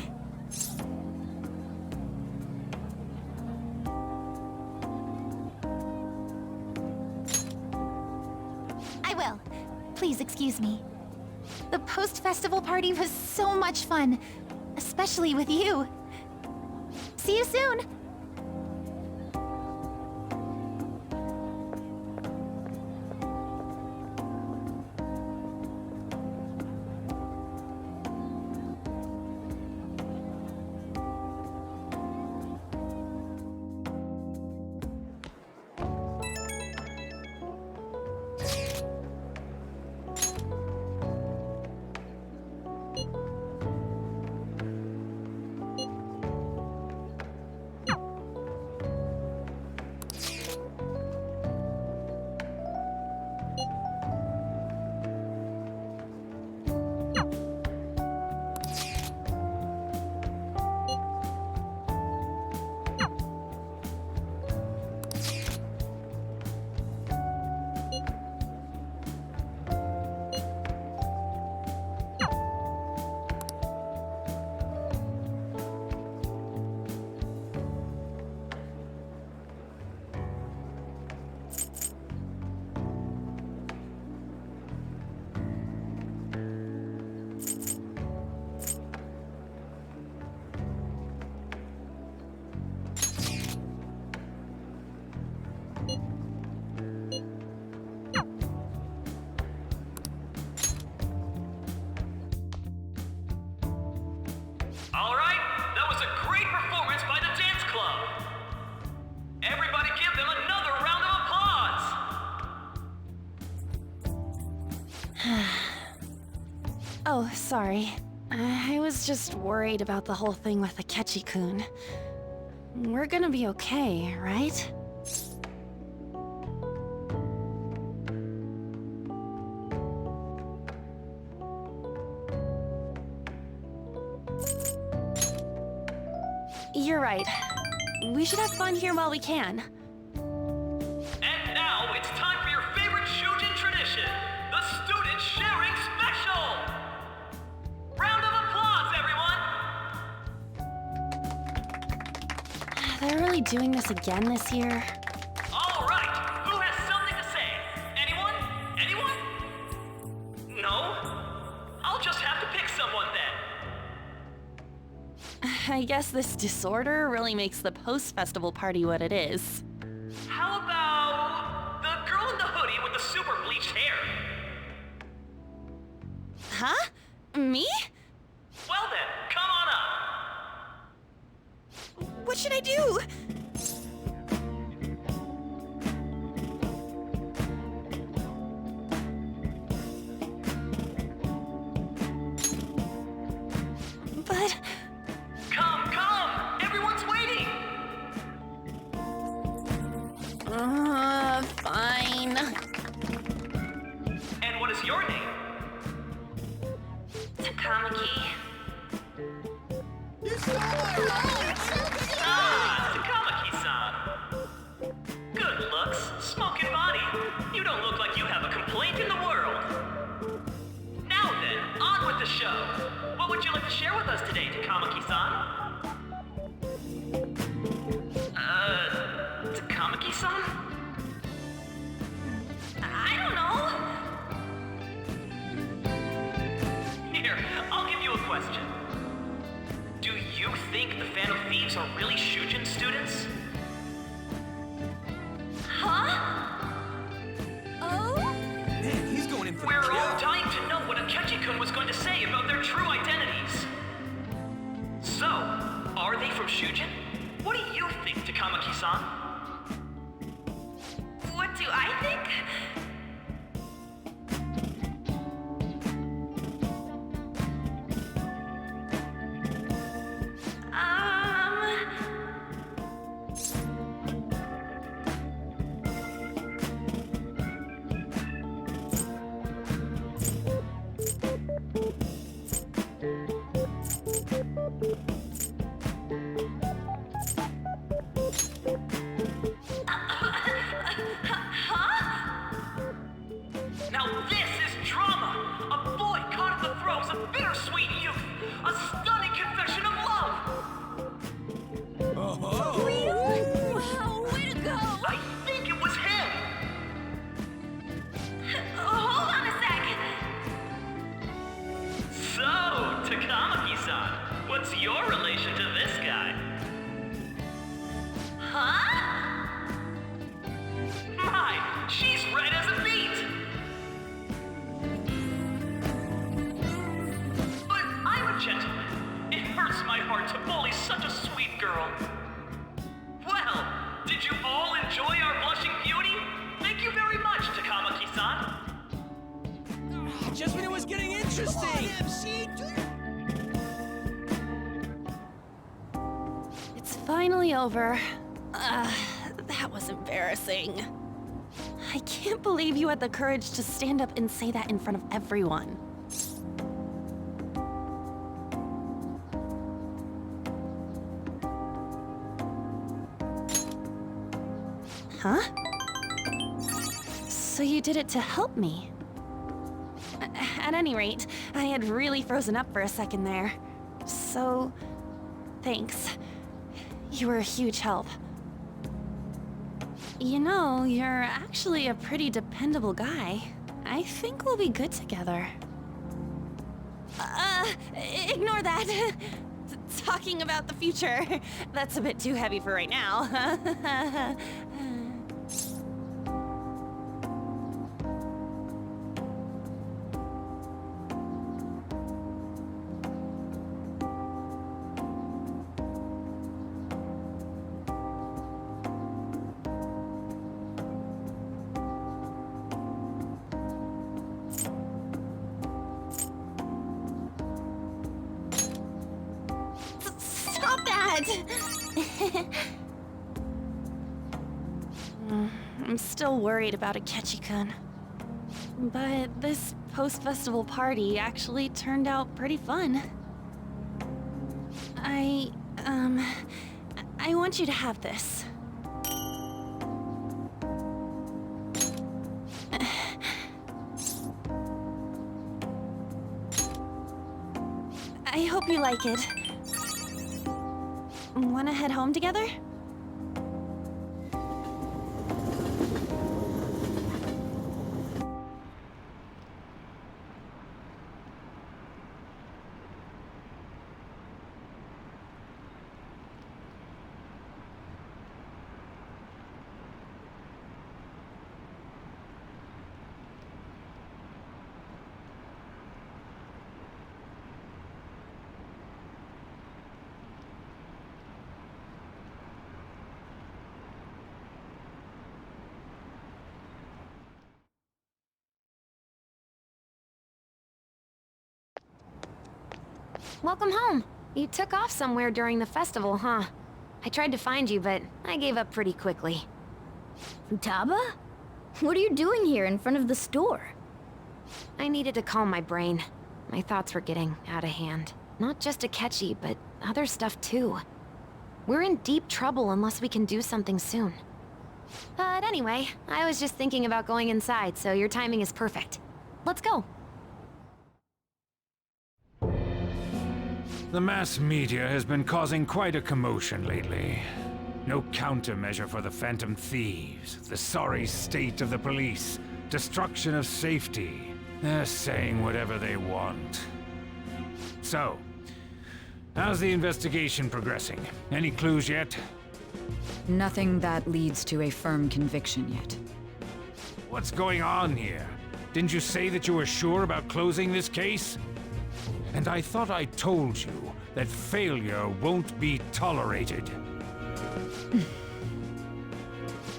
I will. Please excuse me. The post-festival party was so much fun, especially with you. See you soon! Oh, sorry. I was just worried about the whole thing with Akechi-kun. We're gonna be okay, right? You're right. We should have fun here while we can. And now it's time for your favorite Shujin tradition, the Student Sharing Special! Round of applause, everyone! They're really doing this again this year? All right, who has something to say? Anyone? Anyone? No? I'll just have to pick someone then. I guess this disorder really makes the post-festival party what it is. How about the girl in the hoodie with the super bleached hair? Huh? Me? Well then, come on up. What should I do? But... Come! Everyone's waiting! Fine. And what is your name? Takamaki. Takamaki-san. Good looks, smoking body. You don't look like you have a complaint in the world. Now then, on with the show. What would you like to share with us today, Takamaki-san? Takamaki-san? I don't know. Here, I'll give you a question. Do you think the Phantom Thieves are really Shujin students? Huh? Oh? Man, he's going in for We're the kill. all dying to know what Akechi-kun was going to say about their true identities. So, are they from Shujin? What do you think, Takamaki-san? What do I think? Now this is drama! A boy caught in the throes of bittersweet youth! A stunning confession of love! Wow, way to go! I think it was him! Hold on a sec! So, Takamaki-san, what's your relation to this guy? Huh? My, she's red as a beet! But I'm a gentleman. It hurts my heart to bully such a sweet girl. Well, did you all enjoy our blushing beauty? Thank you very much, Takamaki-san. Just when it was getting interesting! It's finally over. That was embarrassing. I can't believe you had the courage to stand up and say that in front of everyone. Huh? So you did it to help me? At any rate, I had really frozen up for a second there. So, thanks. You were a huge help. You know, you're actually a pretty dependable guy. I think we'll be good together. Ignore that. Talking about the future. That's a bit too heavy for right now. What? I'm still worried about Akechi-kun. But this post-festival party actually turned out pretty fun. I want you to have this. I hope you like it. Wanna head home together? Welcome home. You took off somewhere during the festival, huh? I tried to find you, but I gave up pretty quickly. Futaba? What are you doing here in front of the store? I needed to calm my brain. My thoughts were getting out of hand. Not just Akechi, but other stuff too. We're in deep trouble unless we can do something soon. But anyway, I was just thinking about going inside, so your timing is perfect. Let's go. The mass media has been causing quite a commotion lately. No countermeasure for the Phantom Thieves, the sorry state of the police, destruction of safety. They're saying whatever they want. So, how's the investigation progressing? Any clues yet? Nothing that leads to a firm conviction yet. What's going on here? Didn't you say that you were sure about closing this case? And I thought I told you that failure won't be tolerated.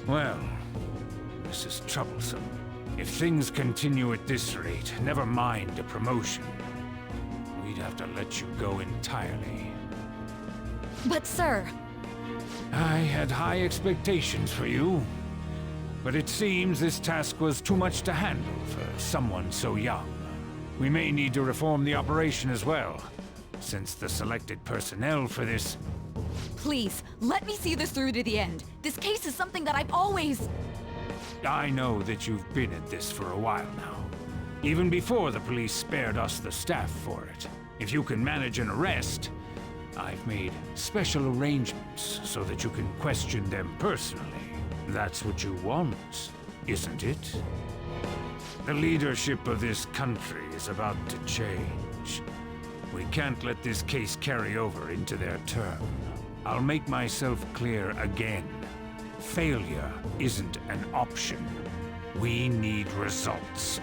Well, this is troublesome. If things continue at this rate, never mind a promotion. We'd have to let you go entirely. But sir... I had high expectations for you. But it seems this task was too much to handle for someone so young. We may need to reform the operation as well, since the selected personnel for this... Please, let me see this through to the end. This case is something that I've always... I know that you've been at this for a while now. Even before the police spared us the staff for it. If you can manage an arrest, I've made special arrangements so that you can question them personally. That's what you want, isn't it? The leadership of this country is about to change. We can't let this case carry over into their term. I'll make myself clear again. Failure isn't an option. We need results.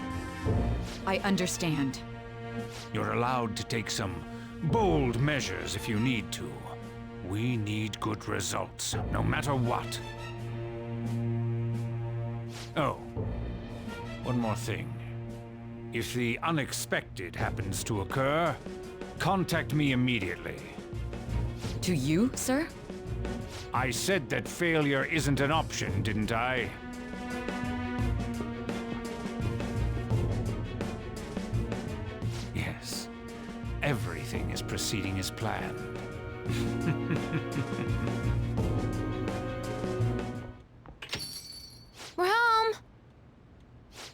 I understand. You're allowed to take some bold measures if you need to. We need good results, no matter what. Oh. One more thing. If the unexpected happens to occur, contact me immediately. To you, sir? I said that failure isn't an option, didn't I? Yes. Everything is proceeding as planned. We're home!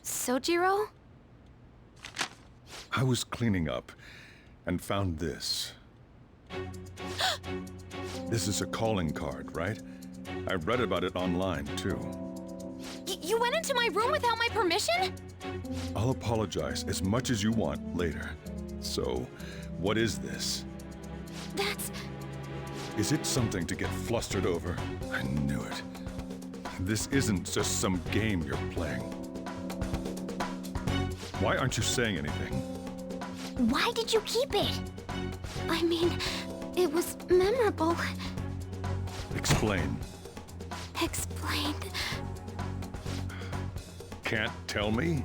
Sojiro? I was cleaning up and found this. This is a calling card, right? I read about it online, too. You went into my room without my permission? I'll apologize as much as you want later. So, what is this? That's... Is it something to get flustered over? I knew it. This isn't just some game you're playing. Why aren't you saying anything? Why did you keep it? I mean, it was memorable. Explain. Explain. Can't tell me?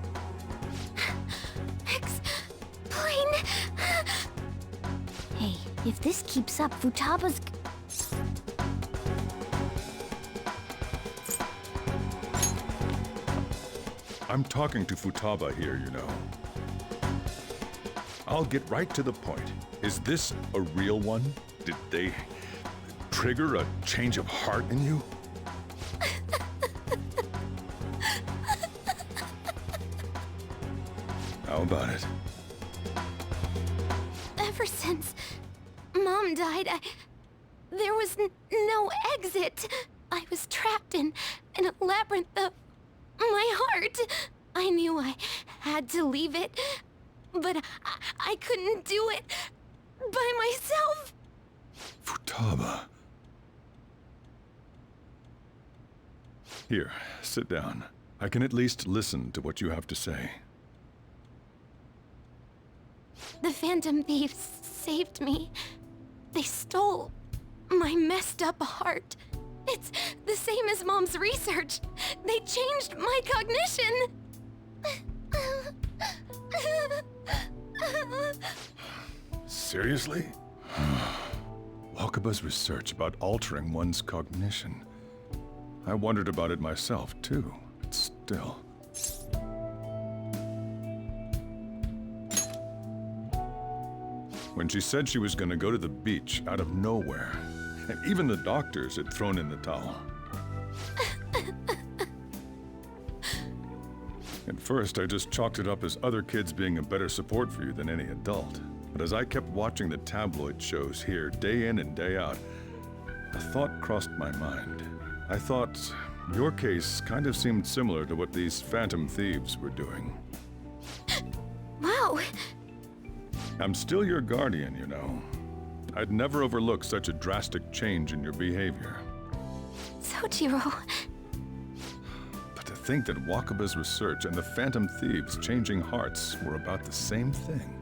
Explain. Hey, if this keeps up, Futaba's... I'm talking to Futaba here, you know. I'll get right to the point. Is this a real one? Did they trigger a change of heart in you? How about it? Ever since Mom died, there was no exit. I was trapped in a labyrinth of my heart. I knew I had to leave it, but I couldn't do it by myself. Futaba. Here, sit down. I can at least listen to what you have to say. The Phantom Thieves saved me. They stole my messed up heart. It's the same as Mom's research. They changed my cognition. Seriously? Wakaba's research about altering one's cognition. I wondered about it myself, too, but still. When she said she was going to go to the beach out of nowhere, and even the doctors had thrown in the towel. At first, I just chalked it up as other kids being a better support for you than any adult. But as I kept watching the tabloid shows here, day in and day out, a thought crossed my mind. I thought your case kind of seemed similar to what these Phantom Thieves were doing. Wow. I'm still your guardian, you know. I'd never overlook such a drastic change in your behavior. Sojiro. But to think that Wakaba's research and the Phantom Thieves' changing hearts were about the same thing.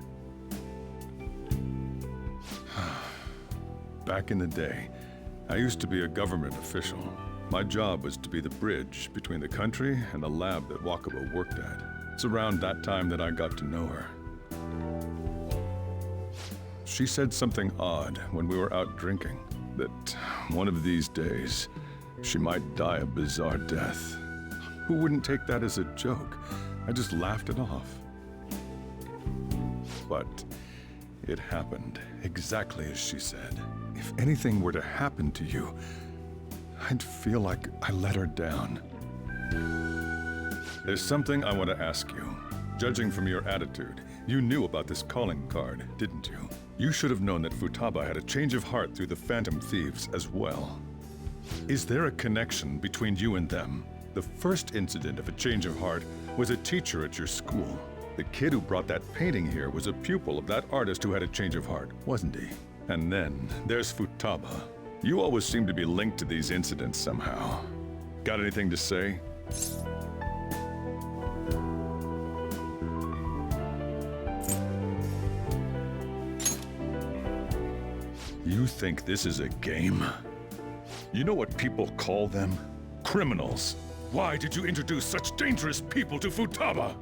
Back in the day, I used to be a government official. My job was to be the bridge between the country and the lab that Wakaba worked at. It's around that time that I got to know her. She said something odd when we were out drinking, that one of these days, she might die a bizarre death. Who wouldn't take that as a joke? I just laughed it off. But it happened exactly as she said. If anything were to happen to you, I'd feel like I let her down. There's something I want to ask you. Judging from your attitude, you knew about this calling card, didn't you? You should have known that Futaba had a change of heart through the Phantom Thieves as well. Is there a connection between you and them? The first incident of a change of heart was a teacher at your school. The kid who brought that painting here was a pupil of that artist who had a change of heart, wasn't he? And then there's Futaba. You always seem to be linked to these incidents somehow. Got anything to say? You think this is a game? You know what people call them? Criminals. Why did you introduce such dangerous people to Futaba?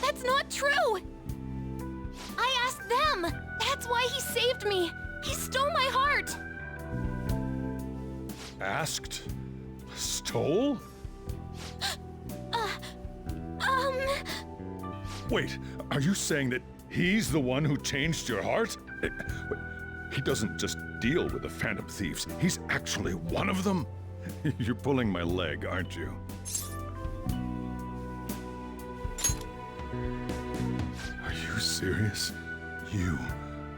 That's not true! I asked them! That's why he saved me! He stole my heart! Asked? Stole? Wait, are you saying that he's the one who changed your heart? He doesn't just deal with the Phantom Thieves, he's actually one of them? You're pulling my leg, aren't you? Are you serious? You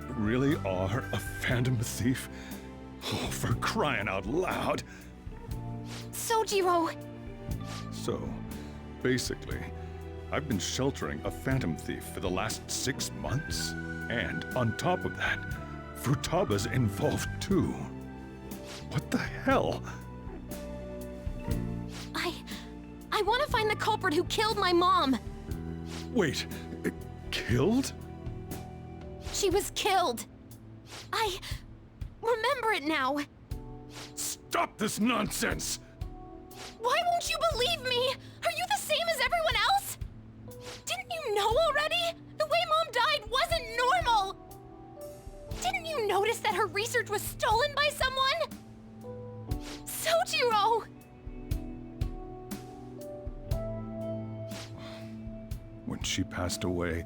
really are a Phantom Thief? Oh, for crying out loud! Sojiro! So, basically, I've been sheltering a Phantom Thief for the last 6 months. And on top of that, Futaba's involved too. What the hell? I want to find the culprit who killed my mom! Wait, killed? She was killed! I remember it now! Stop this nonsense! Why won't you believe me? Are you the same as everyone else? Didn't you know already? The way Mom died wasn't normal! Didn't you notice that her research was stolen by someone? Sojiro! she passed away,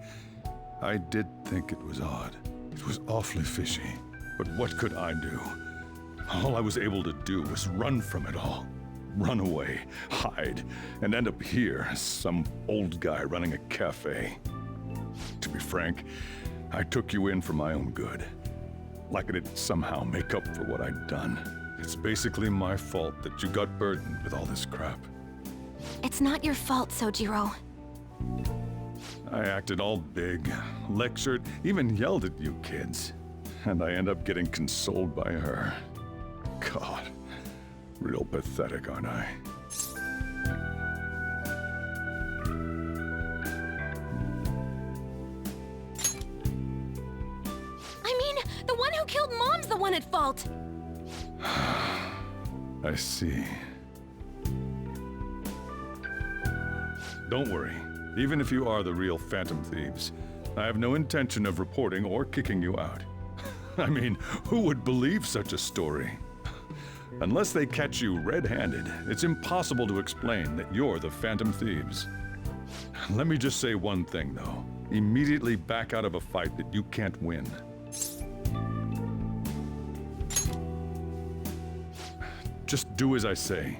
I did think it was odd. It was awfully fishy. But what could I do? All I was able to do was run from it all. Run away, hide, and end up here as some old guy running a cafe. To be frank, I took you in for my own good. Like it'd somehow make up for what I'd done. It's basically my fault that you got burdened with all this crap. It's not your fault, Sojiro. I acted all big, lectured, even yelled at you kids. And I end up getting consoled by her. God, real pathetic, aren't I? I mean, the one who killed Mom's the one at fault! I see. Don't worry. Even if you are the real Phantom Thieves, I have no intention of reporting or kicking you out. I mean, who would believe such a story? Unless they catch you red-handed, it's impossible to explain that you're the Phantom Thieves. Let me just say one thing, though. Immediately back out of a fight that you can't win. Just do as I say.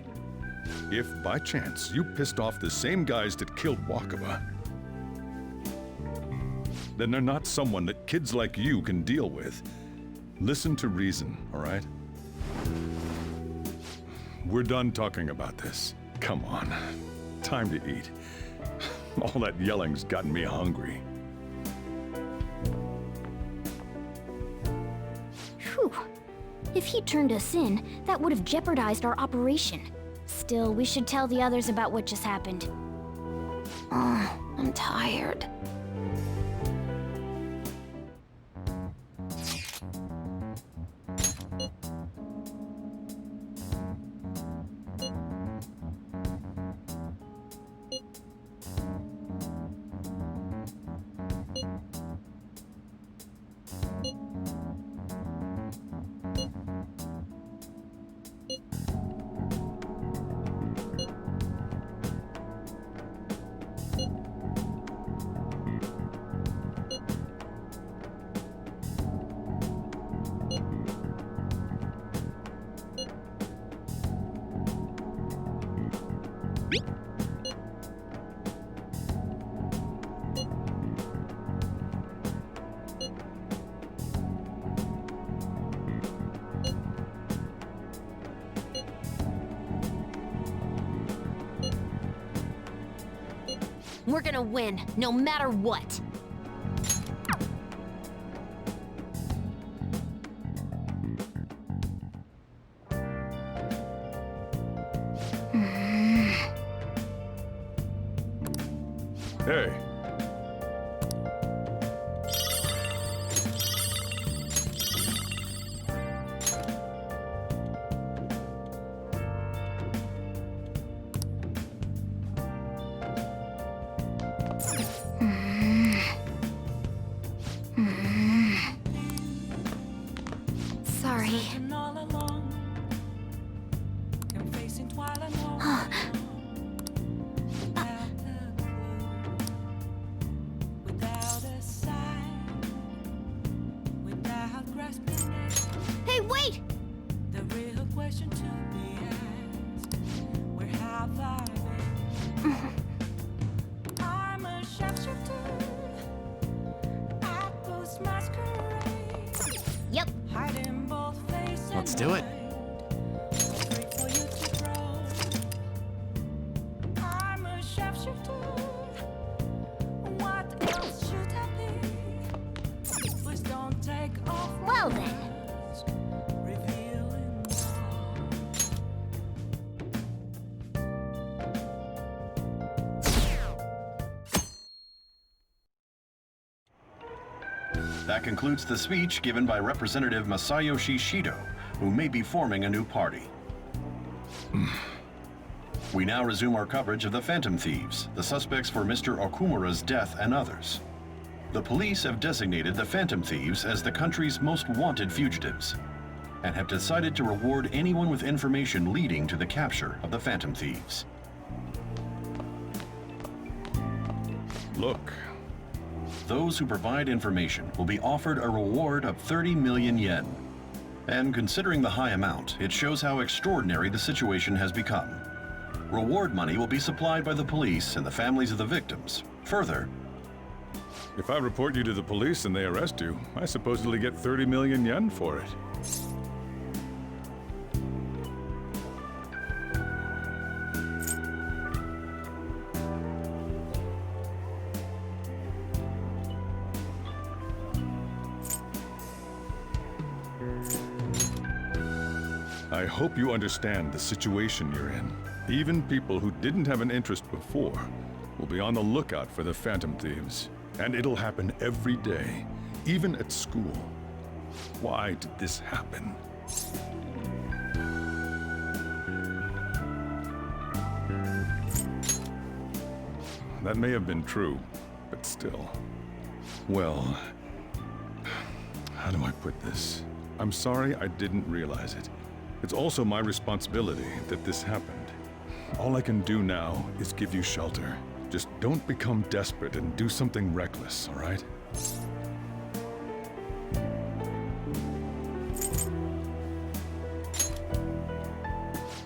If, by chance, you pissed off the same guys that killed Wakaba, then they're not someone that kids like you can deal with. Listen to reason, all right? We're done talking about this. Come on. Time to eat. All that yelling's gotten me hungry. Whew. If he turned us in, that would have jeopardized our operation. Still, we should tell the others about what just happened. I'm tired. We're gonna win, no matter what. Hey. Sorry. Hey, wait! The real question to be asked, where have I been? I'm a sharpshooter at Post Masquerade. Yep. Hiding both face Let's and do it. wait for you to grow. I'm a sharpshooter. What else should I be? Please don't take off. Well then. That concludes the speech given by Representative Masayoshi Shido, who may be forming a new party. We now resume our coverage of the Phantom Thieves, the suspects for Mr. Okumura's death and others. The police have designated the Phantom Thieves as the country's most wanted fugitives, and have decided to reward anyone with information leading to the capture of the Phantom Thieves. Look. Those who provide information will be offered a reward of 30 million yen. And considering the high amount, it shows how extraordinary the situation has become. Reward money will be supplied by the police and the families of the victims. Further, If I report you to the police and they arrest you, I supposedly get 30 million yen for it. I hope you understand the situation you're in. Even people who didn't have an interest before will be on the lookout for the Phantom Thieves. And it'll happen every day, even at school. Why did this happen? That may have been true, but still. Well, how do I put this? I'm sorry I didn't realize it. It's also my responsibility that this happened. All I can do now is give you shelter. Just don't become desperate and do something reckless, all right?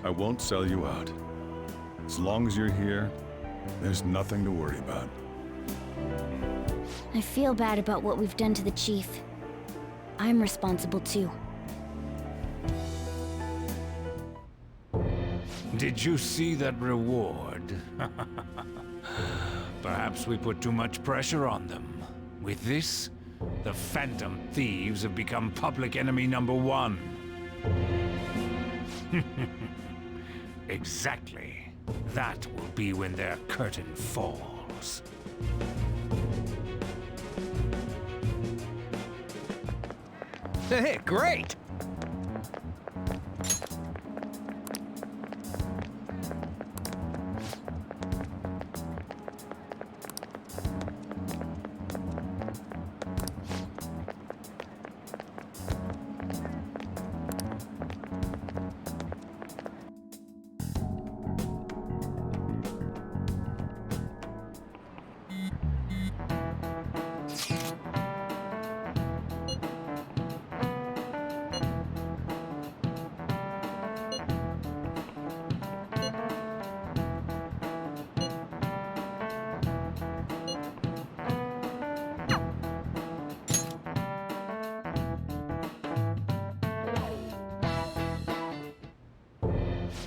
I won't sell you out. As long as you're here, there's nothing to worry about. I feel bad about what we've done to the chief. I'm responsible too. Did you see that reward? Perhaps we put too much pressure on them. With this, the Phantom Thieves have become public enemy #1. Exactly. That will be when their curtain falls. Hey, great!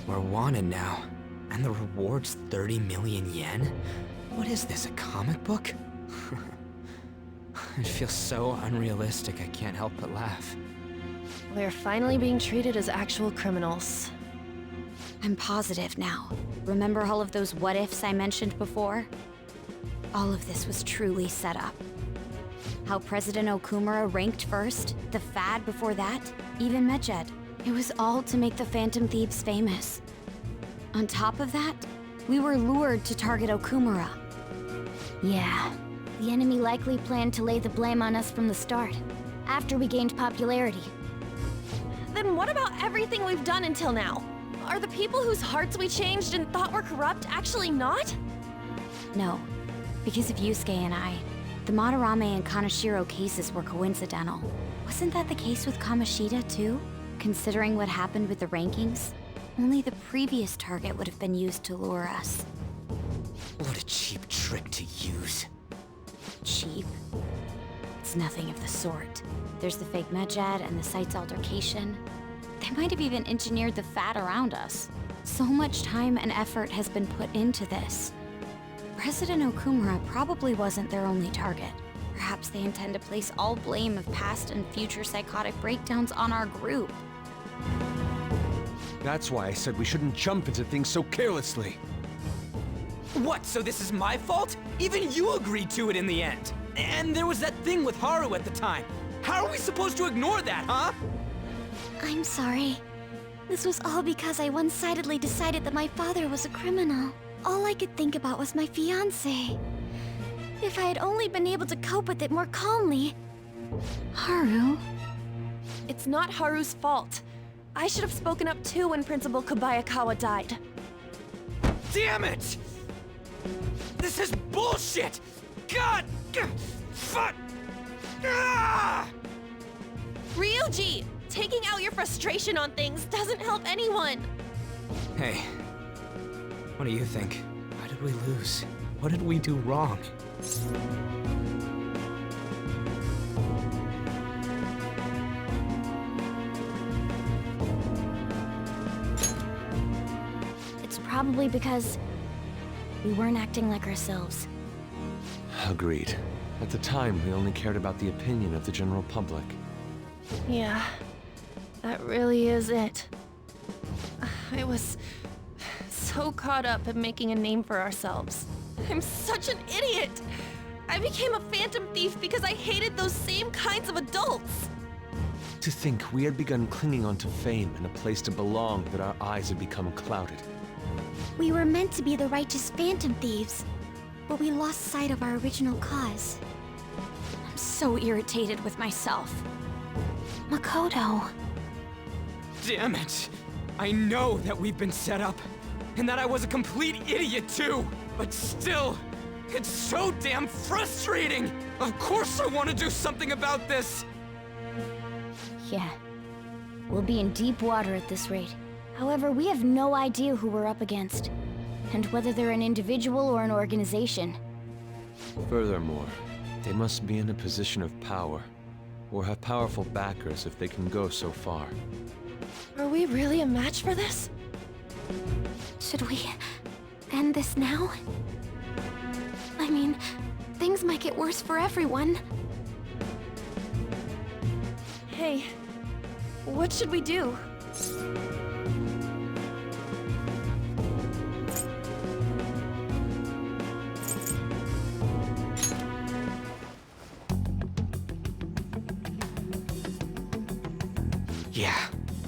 We're wanted now, and the reward's 30 million yen? What is this, a comic book? It feels so unrealistic I can't help but laugh. We're finally being treated as actual criminals. I'm positive now. Remember all of those what-ifs I mentioned before? All of this was truly set up. How President Okumura ranked first, the Fad before that, even Medjed. It was all to make the Phantom Thieves famous. On top of that, we were lured to target Okumura. Yeah, the enemy likely planned to lay the blame on us from the start, after we gained popularity. Then what about everything we've done until now? Are the people whose hearts we changed and thought were corrupt actually not? No, because of Yusuke and I, the Madarame and Kaneshiro cases were coincidental. Wasn't that the case with Kamoshida too? Considering what happened with the rankings, only the previous target would have been used to lure us. What a cheap trick to use. Cheap? It's nothing of the sort. There's the fake Medjed and the site's altercation. They might have even engineered the Fat around us. So much time and effort has been put into this. President Okumura probably wasn't their only target. Perhaps they intend to place all blame of past and future psychotic breakdowns on our group. That's why I said we shouldn't jump into things so carelessly. What, so this is my fault? Even you agreed to it in the end. And there was that thing with Haru at the time. How are we supposed to ignore that, huh? I'm sorry. This was all because I one-sidedly decided that my father was a criminal. All I could think about was my fiancé. If I had only been able to cope with it more calmly... Haru? It's not Haru's fault. I should have spoken up too when Principal Kobayakawa died. Damn it! This is bullshit! God! Fuck! Ah! Ryuji! Taking out your frustration on things doesn't help anyone. Hey, what do you think? Why did we lose? What did we do wrong? It's probably because we weren't acting like ourselves. Agreed. At the time, we only cared about the opinion of the general public. Yeah, that really is it. I was so caught up in making a name for ourselves. I'm such an idiot! I became a phantom thief because I hated those same kinds of adults! To think we had begun clinging onto fame and a place to belong, that our eyes had become clouded. We were meant to be the righteous phantom thieves, but we lost sight of our original cause. I'm so irritated with myself. Makoto. Damn it! I know that we've been set up, and that I was a complete idiot too! But still, it's so damn frustrating! Of course I want to do something about this! Yeah. We'll be in deep water at this rate. However, we have no idea who we're up against, and whether they're an individual or an organization. Furthermore, they must be in a position of power, or have powerful backers if they can go so far. Are we really a match for this? Should we end this now? I mean, things might get worse for everyone. Hey, what should we do? Yeah,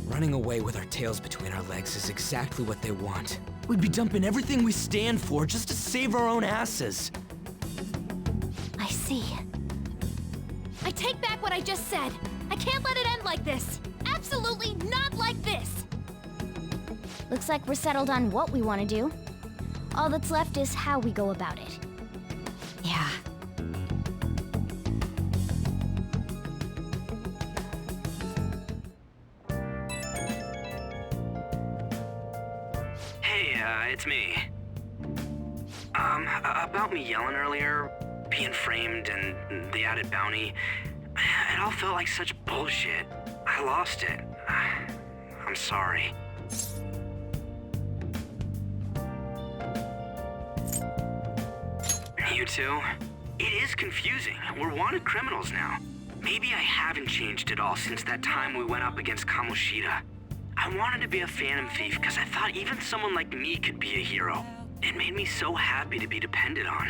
running away with our tails between our legs is exactly what they want. We'd be dumping everything we stand for just to save our own asses. I see. I take back what I just said. I can't let it end like this. Absolutely not like this. Looks like we're settled on what we want to do. All that's left is how we go about it. Yeah. Hey, it's me. About me yelling earlier, being framed, and the added bounty, it all felt like such bullshit. I lost it. I'm sorry. You two? It is confusing. We're wanted criminals now. Maybe I haven't changed at all since that time we went up against Kamoshida. I wanted to be a phantom thief because I thought even someone like me could be a hero. It made me so happy to be depended on.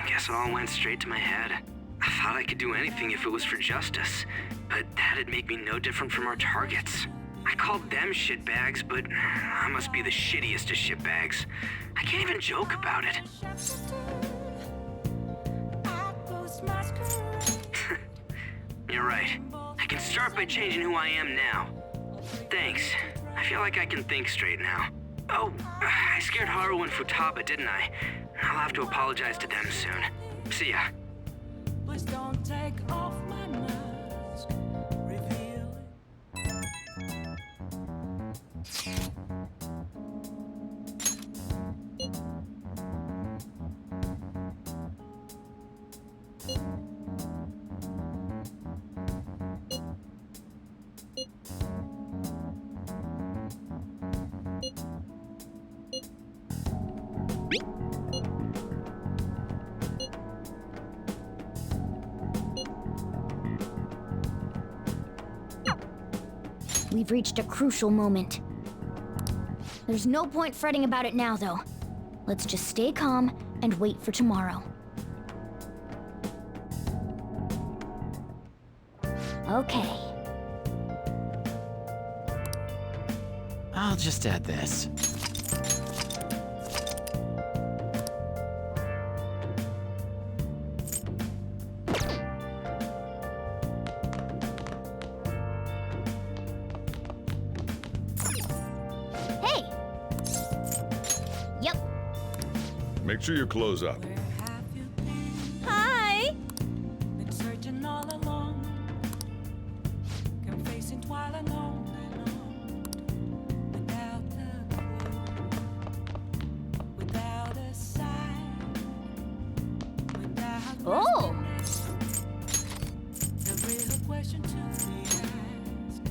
Guess it all went straight to my head. I thought I could do anything if it was for justice, but that'd make me no different from our targets. I called them shitbags, but I must be the shittiest of shitbags. I can't even joke about it. You're right. I can start by changing who I am now. Thanks. I feel like I can think straight now. Oh, I scared Haru and Futaba, didn't I? I'll have to apologize to them soon. See ya. Please don't take off my mask. Reveal We've reached a crucial moment. There's no point fretting about it now, though. Let's just stay calm and wait for tomorrow. Okay. I'll just add this. Hey! Yep. Make sure you close up. while alone without a clue, without a sign, without Oh! the real question to be asked,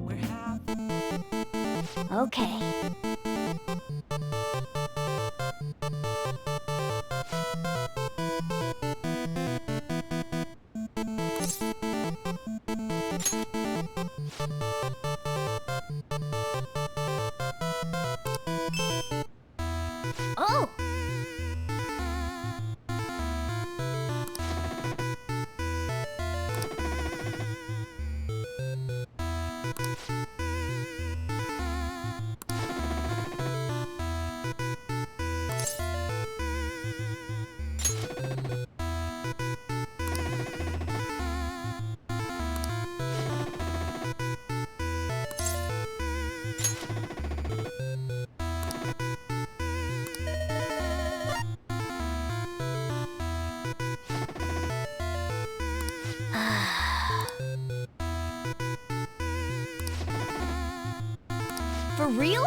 where have Okay. Oh! For real?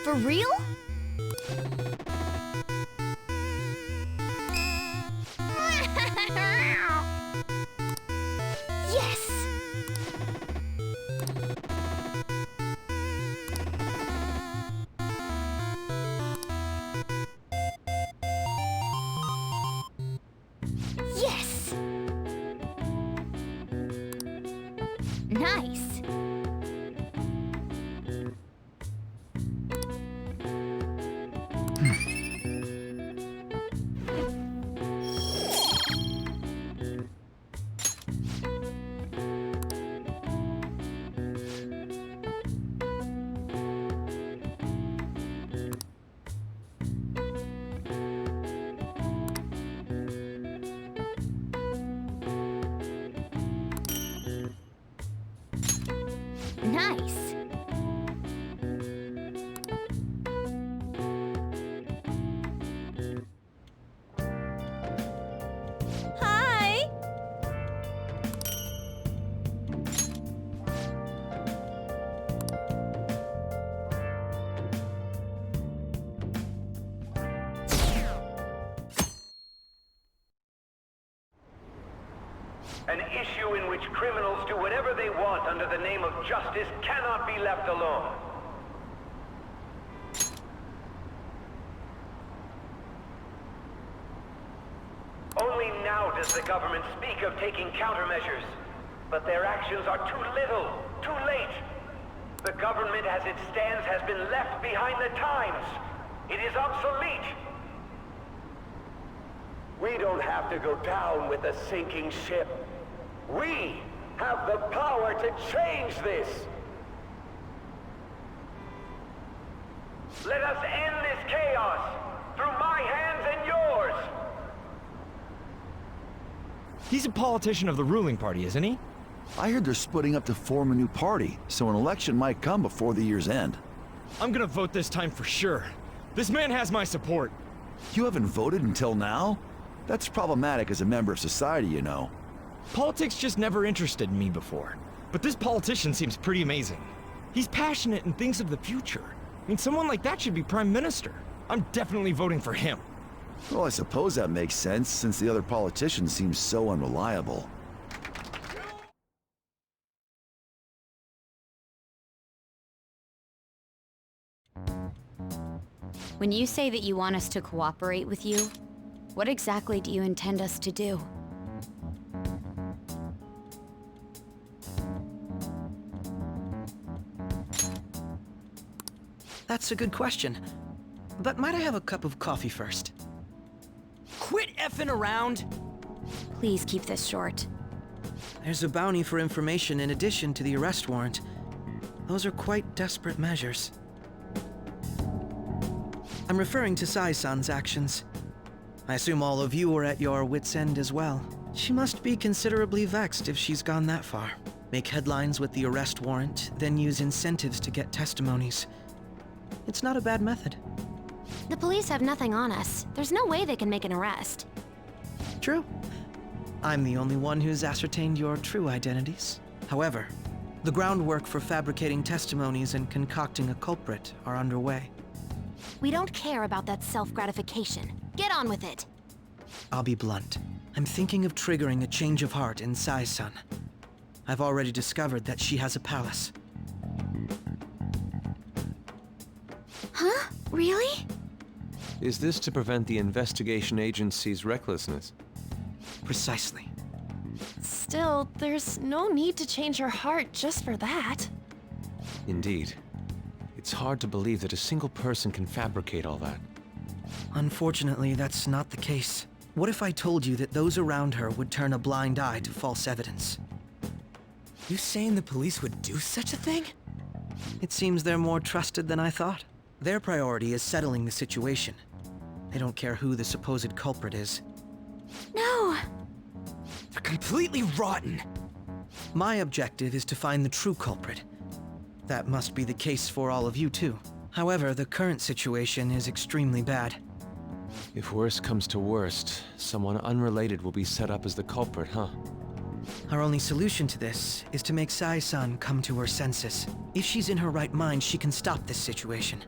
For real? Yes! Yes! Nice! Nice! Hi! An issue in which criminals do whatever they want under the name of justice cannot be left alone. Only now does the government speak of taking countermeasures. But their actions are too little, too late. The government as it stands has been left behind the times. It is obsolete. We don't have to go down with a sinking ship. We have the power to change this. Let us end this chaos through my hands and yours. He's a politician of the ruling party, isn't he? I heard they're splitting up to form a new party, so an election might come before the year's end. I'm gonna vote this time for sure. This man has my support. You haven't voted until now? That's problematic as a member of society, you know. Politics just never interested me before. But this politician seems pretty amazing. He's passionate and thinks of the future. I mean, someone like that should be prime minister. I'm definitely voting for him. Well, I suppose that makes sense, since the other politician seems so unreliable. When you say that you want us to cooperate with you, what exactly do you intend us to do? That's a good question. But might I have a cup of coffee first? Quit effing around! Please keep this short. There's a bounty for information in addition to the arrest warrant. Those are quite desperate measures. I'm referring to Sai-san's actions. I assume all of you are at your wits' end as well. She must be considerably vexed if she's gone that far. Make headlines with the arrest warrant, then use incentives to get testimonies. It's not a bad method. The police have nothing on us. There's no way they can make an arrest. True. I'm the only one who's ascertained your true identities. However, the groundwork for fabricating testimonies and concocting a culprit are underway. We don't care about that self-gratification. Get on with it. I'll be blunt. I'm thinking of triggering a change of heart in Sai-san. I've already discovered that she has a palace. Huh? Really? Is this to prevent the investigation agency's recklessness? Precisely. Still, there's no need to change her heart just for that. Indeed. It's hard to believe that a single person can fabricate all that. Unfortunately, that's not the case. What if I told you that those around her would turn a blind eye to false evidence? You saying the police would do such a thing? It seems they're more trusted than I thought. Their priority is settling the situation. They don't care who the supposed culprit is. No! They're completely rotten! My objective is to find the true culprit. That must be the case for all of you too. However, the current situation is extremely bad. If worst comes to worst, someone unrelated will be set up as the culprit, huh? Our only solution to this is to make Sai-san come to her senses. If she's in her right mind, she can stop this situation.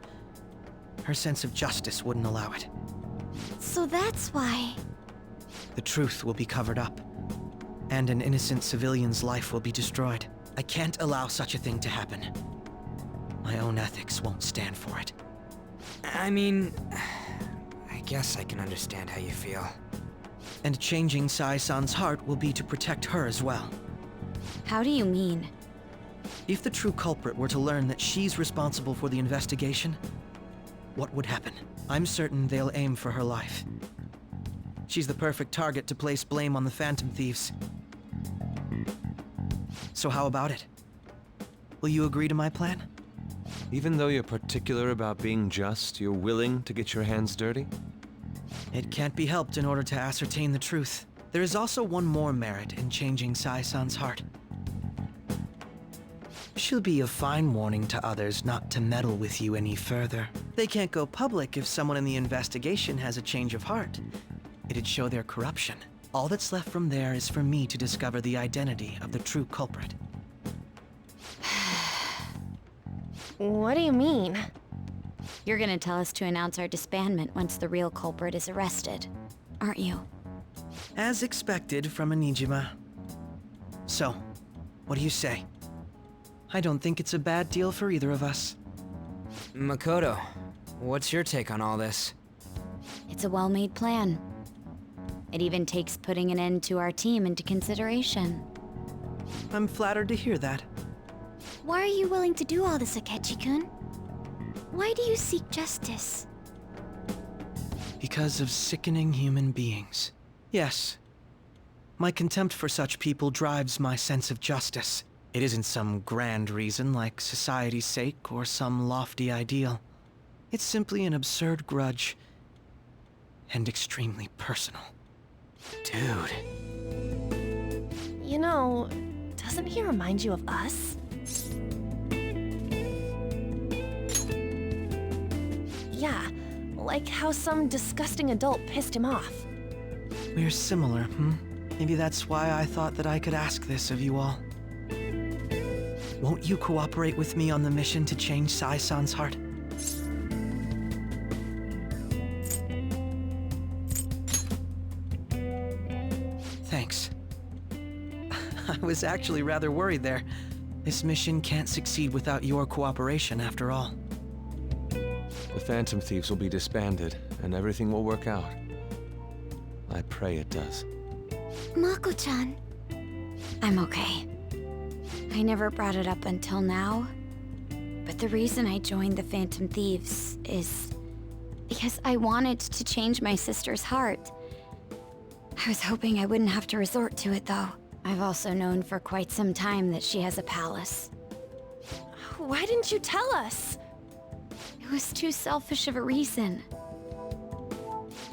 Her sense of justice wouldn't allow it. So that's why... The truth will be covered up, and an innocent civilian's life will be destroyed. I can't allow such a thing to happen. My own ethics won't stand for it. I mean... I guess I can understand how you feel. And changing Sai-san's heart will be to protect her as well. How do you mean? If the true culprit were to learn that she's responsible for the investigation, what would happen? I'm certain they'll aim for her life. She's the perfect target to place blame on the Phantom Thieves. So how about it? Will you agree to my plan? Even though you're particular about being just, you're willing to get your hands dirty? It can't be helped in order to ascertain the truth. There is also one more merit in changing Sai-san's heart. She'll be a fine warning to others not to meddle with you any further. They can't go public if someone in the investigation has a change of heart. It'd show their corruption. All that's left from there is for me to discover the identity of the true culprit. What do you mean? You're gonna tell us to announce our disbandment once the real culprit is arrested, aren't you? As expected from a Nijima. So, what do you say? I don't think it's a bad deal for either of us. Makoto, what's your take on all this? It's a well-made plan. It even takes putting an end to our team into consideration. I'm flattered to hear that. Why are you willing to do all this, Akechi-kun? Why do you seek justice? Because of sickening human beings. Yes. My contempt for such people drives my sense of justice. It isn't some grand reason like society's sake or some lofty ideal. It's simply an absurd grudge. And extremely personal. Dude. You know, doesn't he remind you of us? Yeah, like how some disgusting adult pissed him off. We're similar, Maybe that's why I thought that I could ask this of you all. Won't you cooperate with me on the mission to change Sai-san's heart? Thanks. I was actually rather worried there. This mission can't succeed without your cooperation, after all. The Phantom Thieves will be disbanded, and everything will work out. I pray it does. Mako-chan. I'm okay. I never brought it up until now, but the reason I joined the Phantom Thieves is because I wanted to change my sister's heart. I was hoping I wouldn't have to resort to it, though. I've also known for quite some time that she has a palace. Why didn't you tell us? It was too selfish of a reason.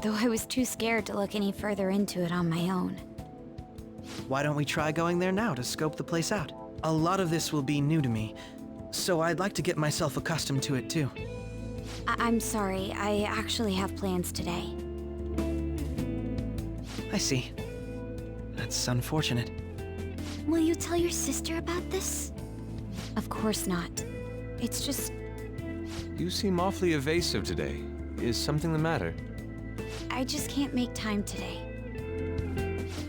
Though I was too scared to look any further into it on my own. Why don't we try going there now to scope the place out? A lot of this will be new to me, so I'd like to get myself accustomed to it too. I'm sorry, I actually have plans today. I see. That's unfortunate. Will you tell your sister about this? Of course not. It's just... You seem awfully evasive today. Is something the matter? I just can't make time today.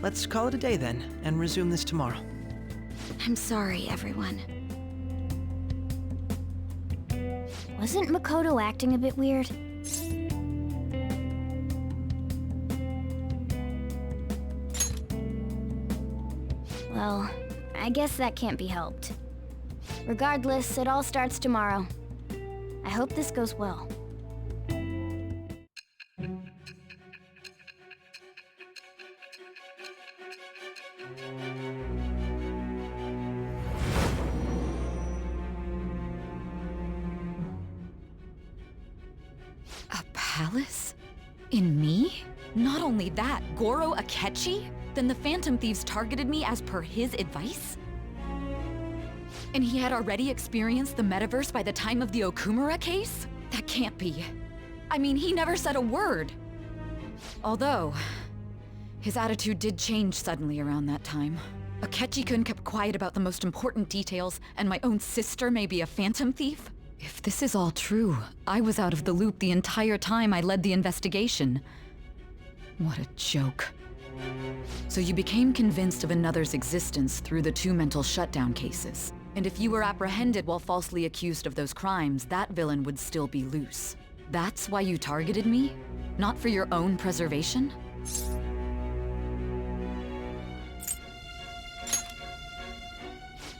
Let's call it a day then, and resume this tomorrow. I'm sorry, everyone. Wasn't Makoto acting a bit weird? Well, I guess that can't be helped. Regardless, it all starts tomorrow. I hope this goes well. A palace? In me? Not only that, Goro Akechi? Then the Phantom Thieves targeted me as per his advice? And he had already experienced the metaverse by the time of the Okumura case? That can't be. I mean, he never said a word. Although, his attitude did change suddenly around that time. Akechi-kun kept quiet about the most important details, and my own sister may be a Phantom Thief? If this is all true, I was out of the loop the entire time I led the investigation. What a joke. So you became convinced of another's existence through the 2 mental shutdown cases. And if you were apprehended while falsely accused of those crimes, that villain would still be loose. That's why you targeted me? Not for your own preservation?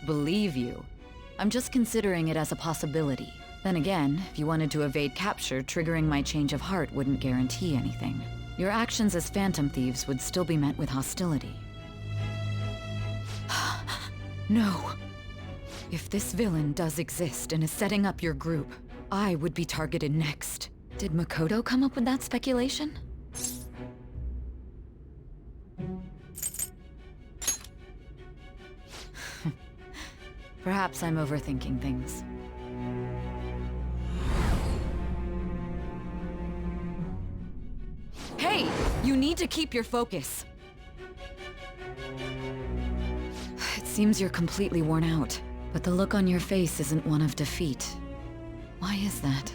Believe you. I'm just considering it as a possibility. Then again, if you wanted to evade capture, triggering my change of heart wouldn't guarantee anything. Your actions as Phantom Thieves would still be met with hostility. No. If this villain does exist and is setting up your group, I would be targeted next. Did Makoto come up with that speculation? Perhaps I'm overthinking things. Hey! You need to keep your focus. It seems you're completely worn out, but the look on your face isn't one of defeat. Why is that?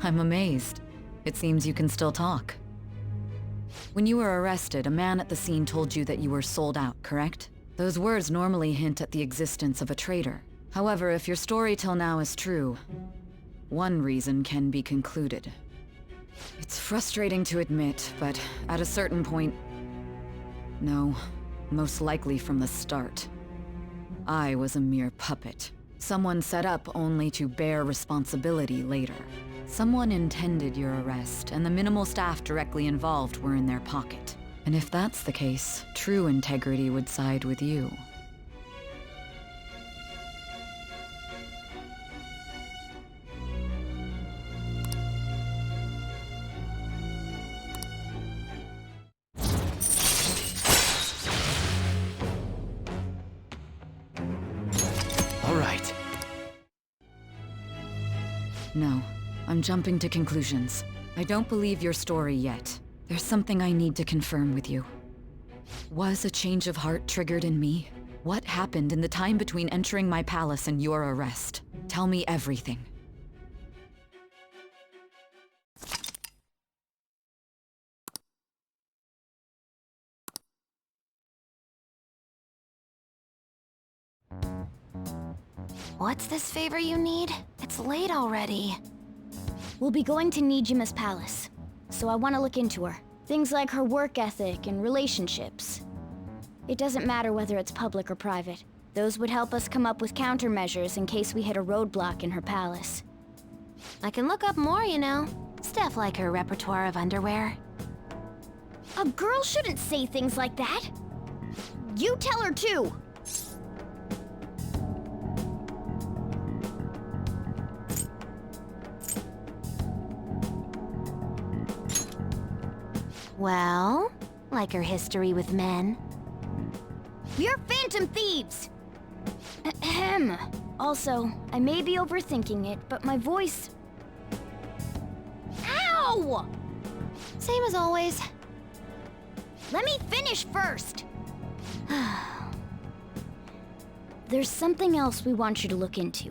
I'm amazed. It seems you can still talk. When you were arrested, a man at the scene told you that you were sold out, correct? Those words normally hint at the existence of a traitor. However, if your story till now is true, one reason can be concluded. It's frustrating to admit, but at a certain point... No, most likely from the start. I was a mere puppet. Someone set up only to bear responsibility later. Someone intended your arrest, and the minimal staff directly involved were in their pocket. And if that's the case, true integrity would side with you. All right. No. I'm jumping to conclusions. I don't believe your story yet. There's something I need to confirm with you. Was a change of heart triggered in me? What happened in the time between entering my palace and your arrest? Tell me everything. What's this favor you need? It's late already. We'll be going to Nijima's palace, so I want to look into her. Things like her work ethic and relationships. It doesn't matter whether it's public or private. Those would help us come up with countermeasures in case we hit a roadblock in her palace. I can look up more, you know. Stuff like her repertoire of underwear. A girl shouldn't say things like that. You tell her too. Well, like her history with men. We're phantom thieves! Ahem. Also, I may be overthinking it, but my voice... Ow! Same as always. Let me finish first! There's something else we want you to look into.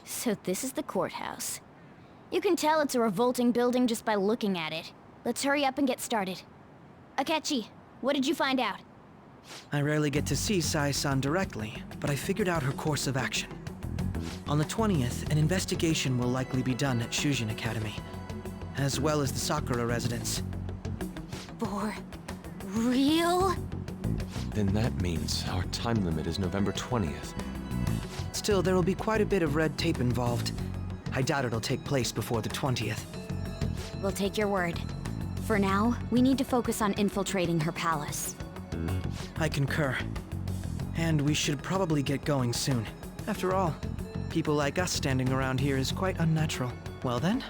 So this is the courthouse. You can tell it's a revolting building just by looking at it. Let's hurry up and get started. Akechi, what did you find out? I rarely get to see Sai-san directly, but I figured out her course of action. On the 20th, an investigation will likely be done at Shujin Academy, as well as the Sakura residence. For real? Then that means our time limit is November 20th. Still, there will be quite a bit of red tape involved. I doubt it'll take place before the 20th. We'll take your word. For now, we need to focus on infiltrating her palace. I concur. And we should probably get going soon. After all, people like us standing around here is quite unnatural. Well then?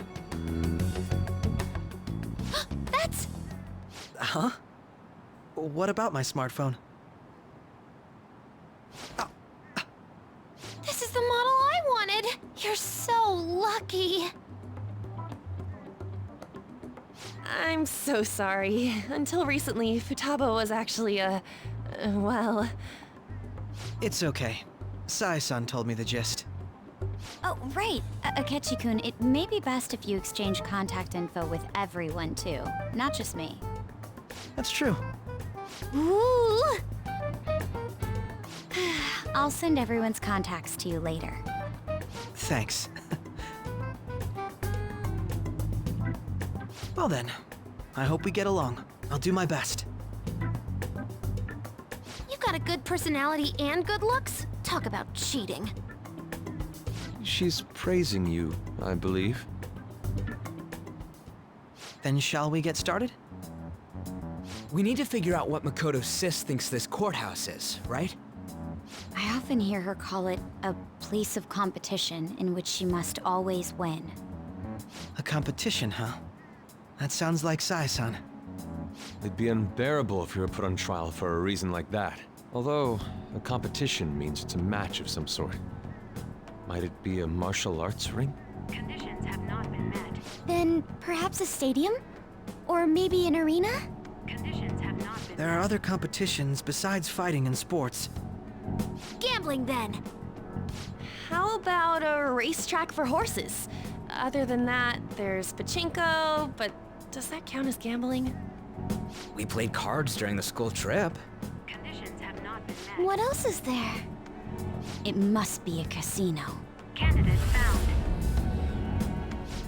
That's... Huh? What about my smartphone? This is the model I wanted! You're so lucky! I'm so sorry. Until recently, Futaba was actually well... It's okay. Sai-san told me the gist. Oh, right. Akechi-kun, it may be best if you exchange contact info with everyone, too. Not just me. That's true. Ooh! I'll send everyone's contacts to you later. Thanks. Well then, I hope we get along. I'll do my best. You've got a good personality and good looks? Talk about cheating. She's praising you, I believe. Then shall we get started? We need to figure out what Makoto Sis thinks this courthouse is, right? I often hear her call it a place of competition in which she must always win. A competition, huh? That sounds like Sai-san. It'd be unbearable if you were put on trial for a reason like that. Although, a competition means it's a match of some sort. Might it be a martial arts ring? Conditions have not been met. Then perhaps a stadium? Or maybe an arena? Conditions have not been There are other competitions besides fighting and sports. Gambling, then! How about a racetrack for horses? Other than that, there's pachinko, but does that count as gambling? We played cards during the school trip. What else is there? It must be a casino. Candidate found.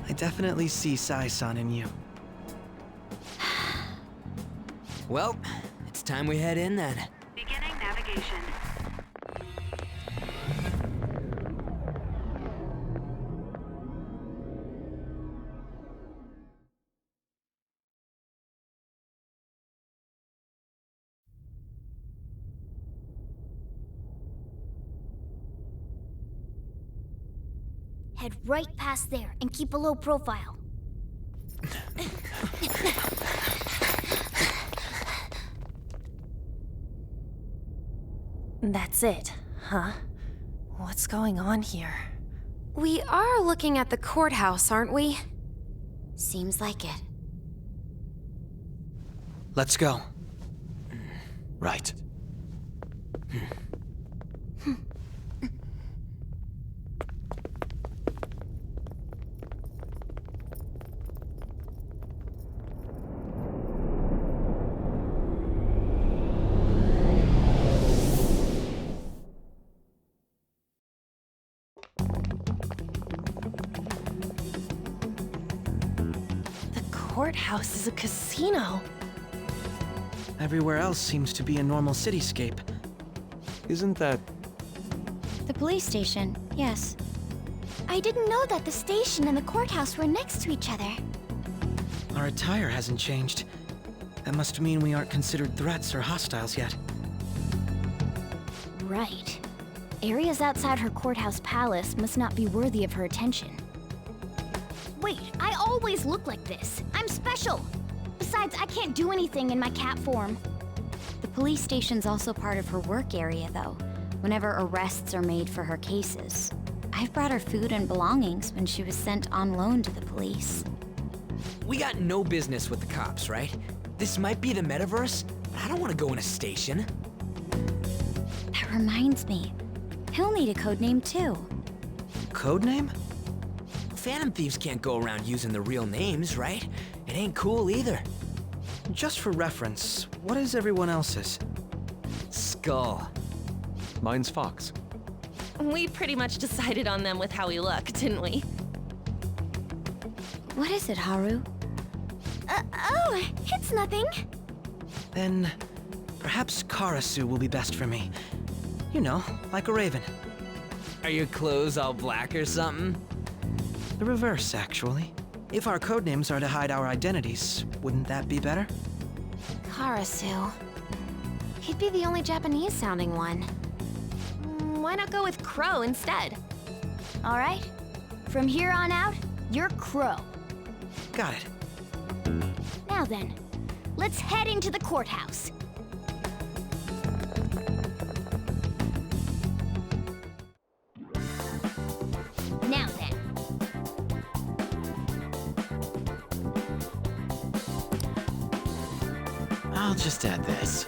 I definitely see Sai-san in you. Well, it's time we head in then. Beginning navigation. Head right past there and keep a low profile. That's it, huh? What's going on here? We are looking at the courthouse, aren't we? Seems like it. Let's go. Right. Courthouse is a casino. Everywhere else seems to be a normal cityscape. Isn't that... The police station, yes. I didn't know that the station and the courthouse were next to each other. Our attire hasn't changed. That must mean we aren't considered threats or hostiles yet. Right. Areas outside her courthouse palace must not be worthy of her attention. Wait, I always look like this. I'm special. Besides, I can't do anything in my cat form. The police station's also part of her work area, though, whenever arrests are made for her cases. I've brought her food and belongings when she was sent on loan to the police. We got no business with the cops, right? This might be the metaverse, but I don't want to go in a station. That reminds me. He'll need a codename, too. Codename? Phantom thieves can't go around using their real names, right? It ain't cool either. Just for reference, what is everyone else's? Skull. Mine's Fox. We pretty much decided on them with how we look, didn't we? What is it, Haru? Oh, it's nothing. Then, perhaps Karasu will be best for me. You know, like a raven. Are your clothes all black or something? The reverse, actually. If our codenames are to hide our identities, wouldn't that be better? Karasu. He'd be the only Japanese-sounding one. Why not go with Crow instead? All right. From here on out, you're Crow. Got it. Now then, let's head into the courthouse. Now then. I'll just add this.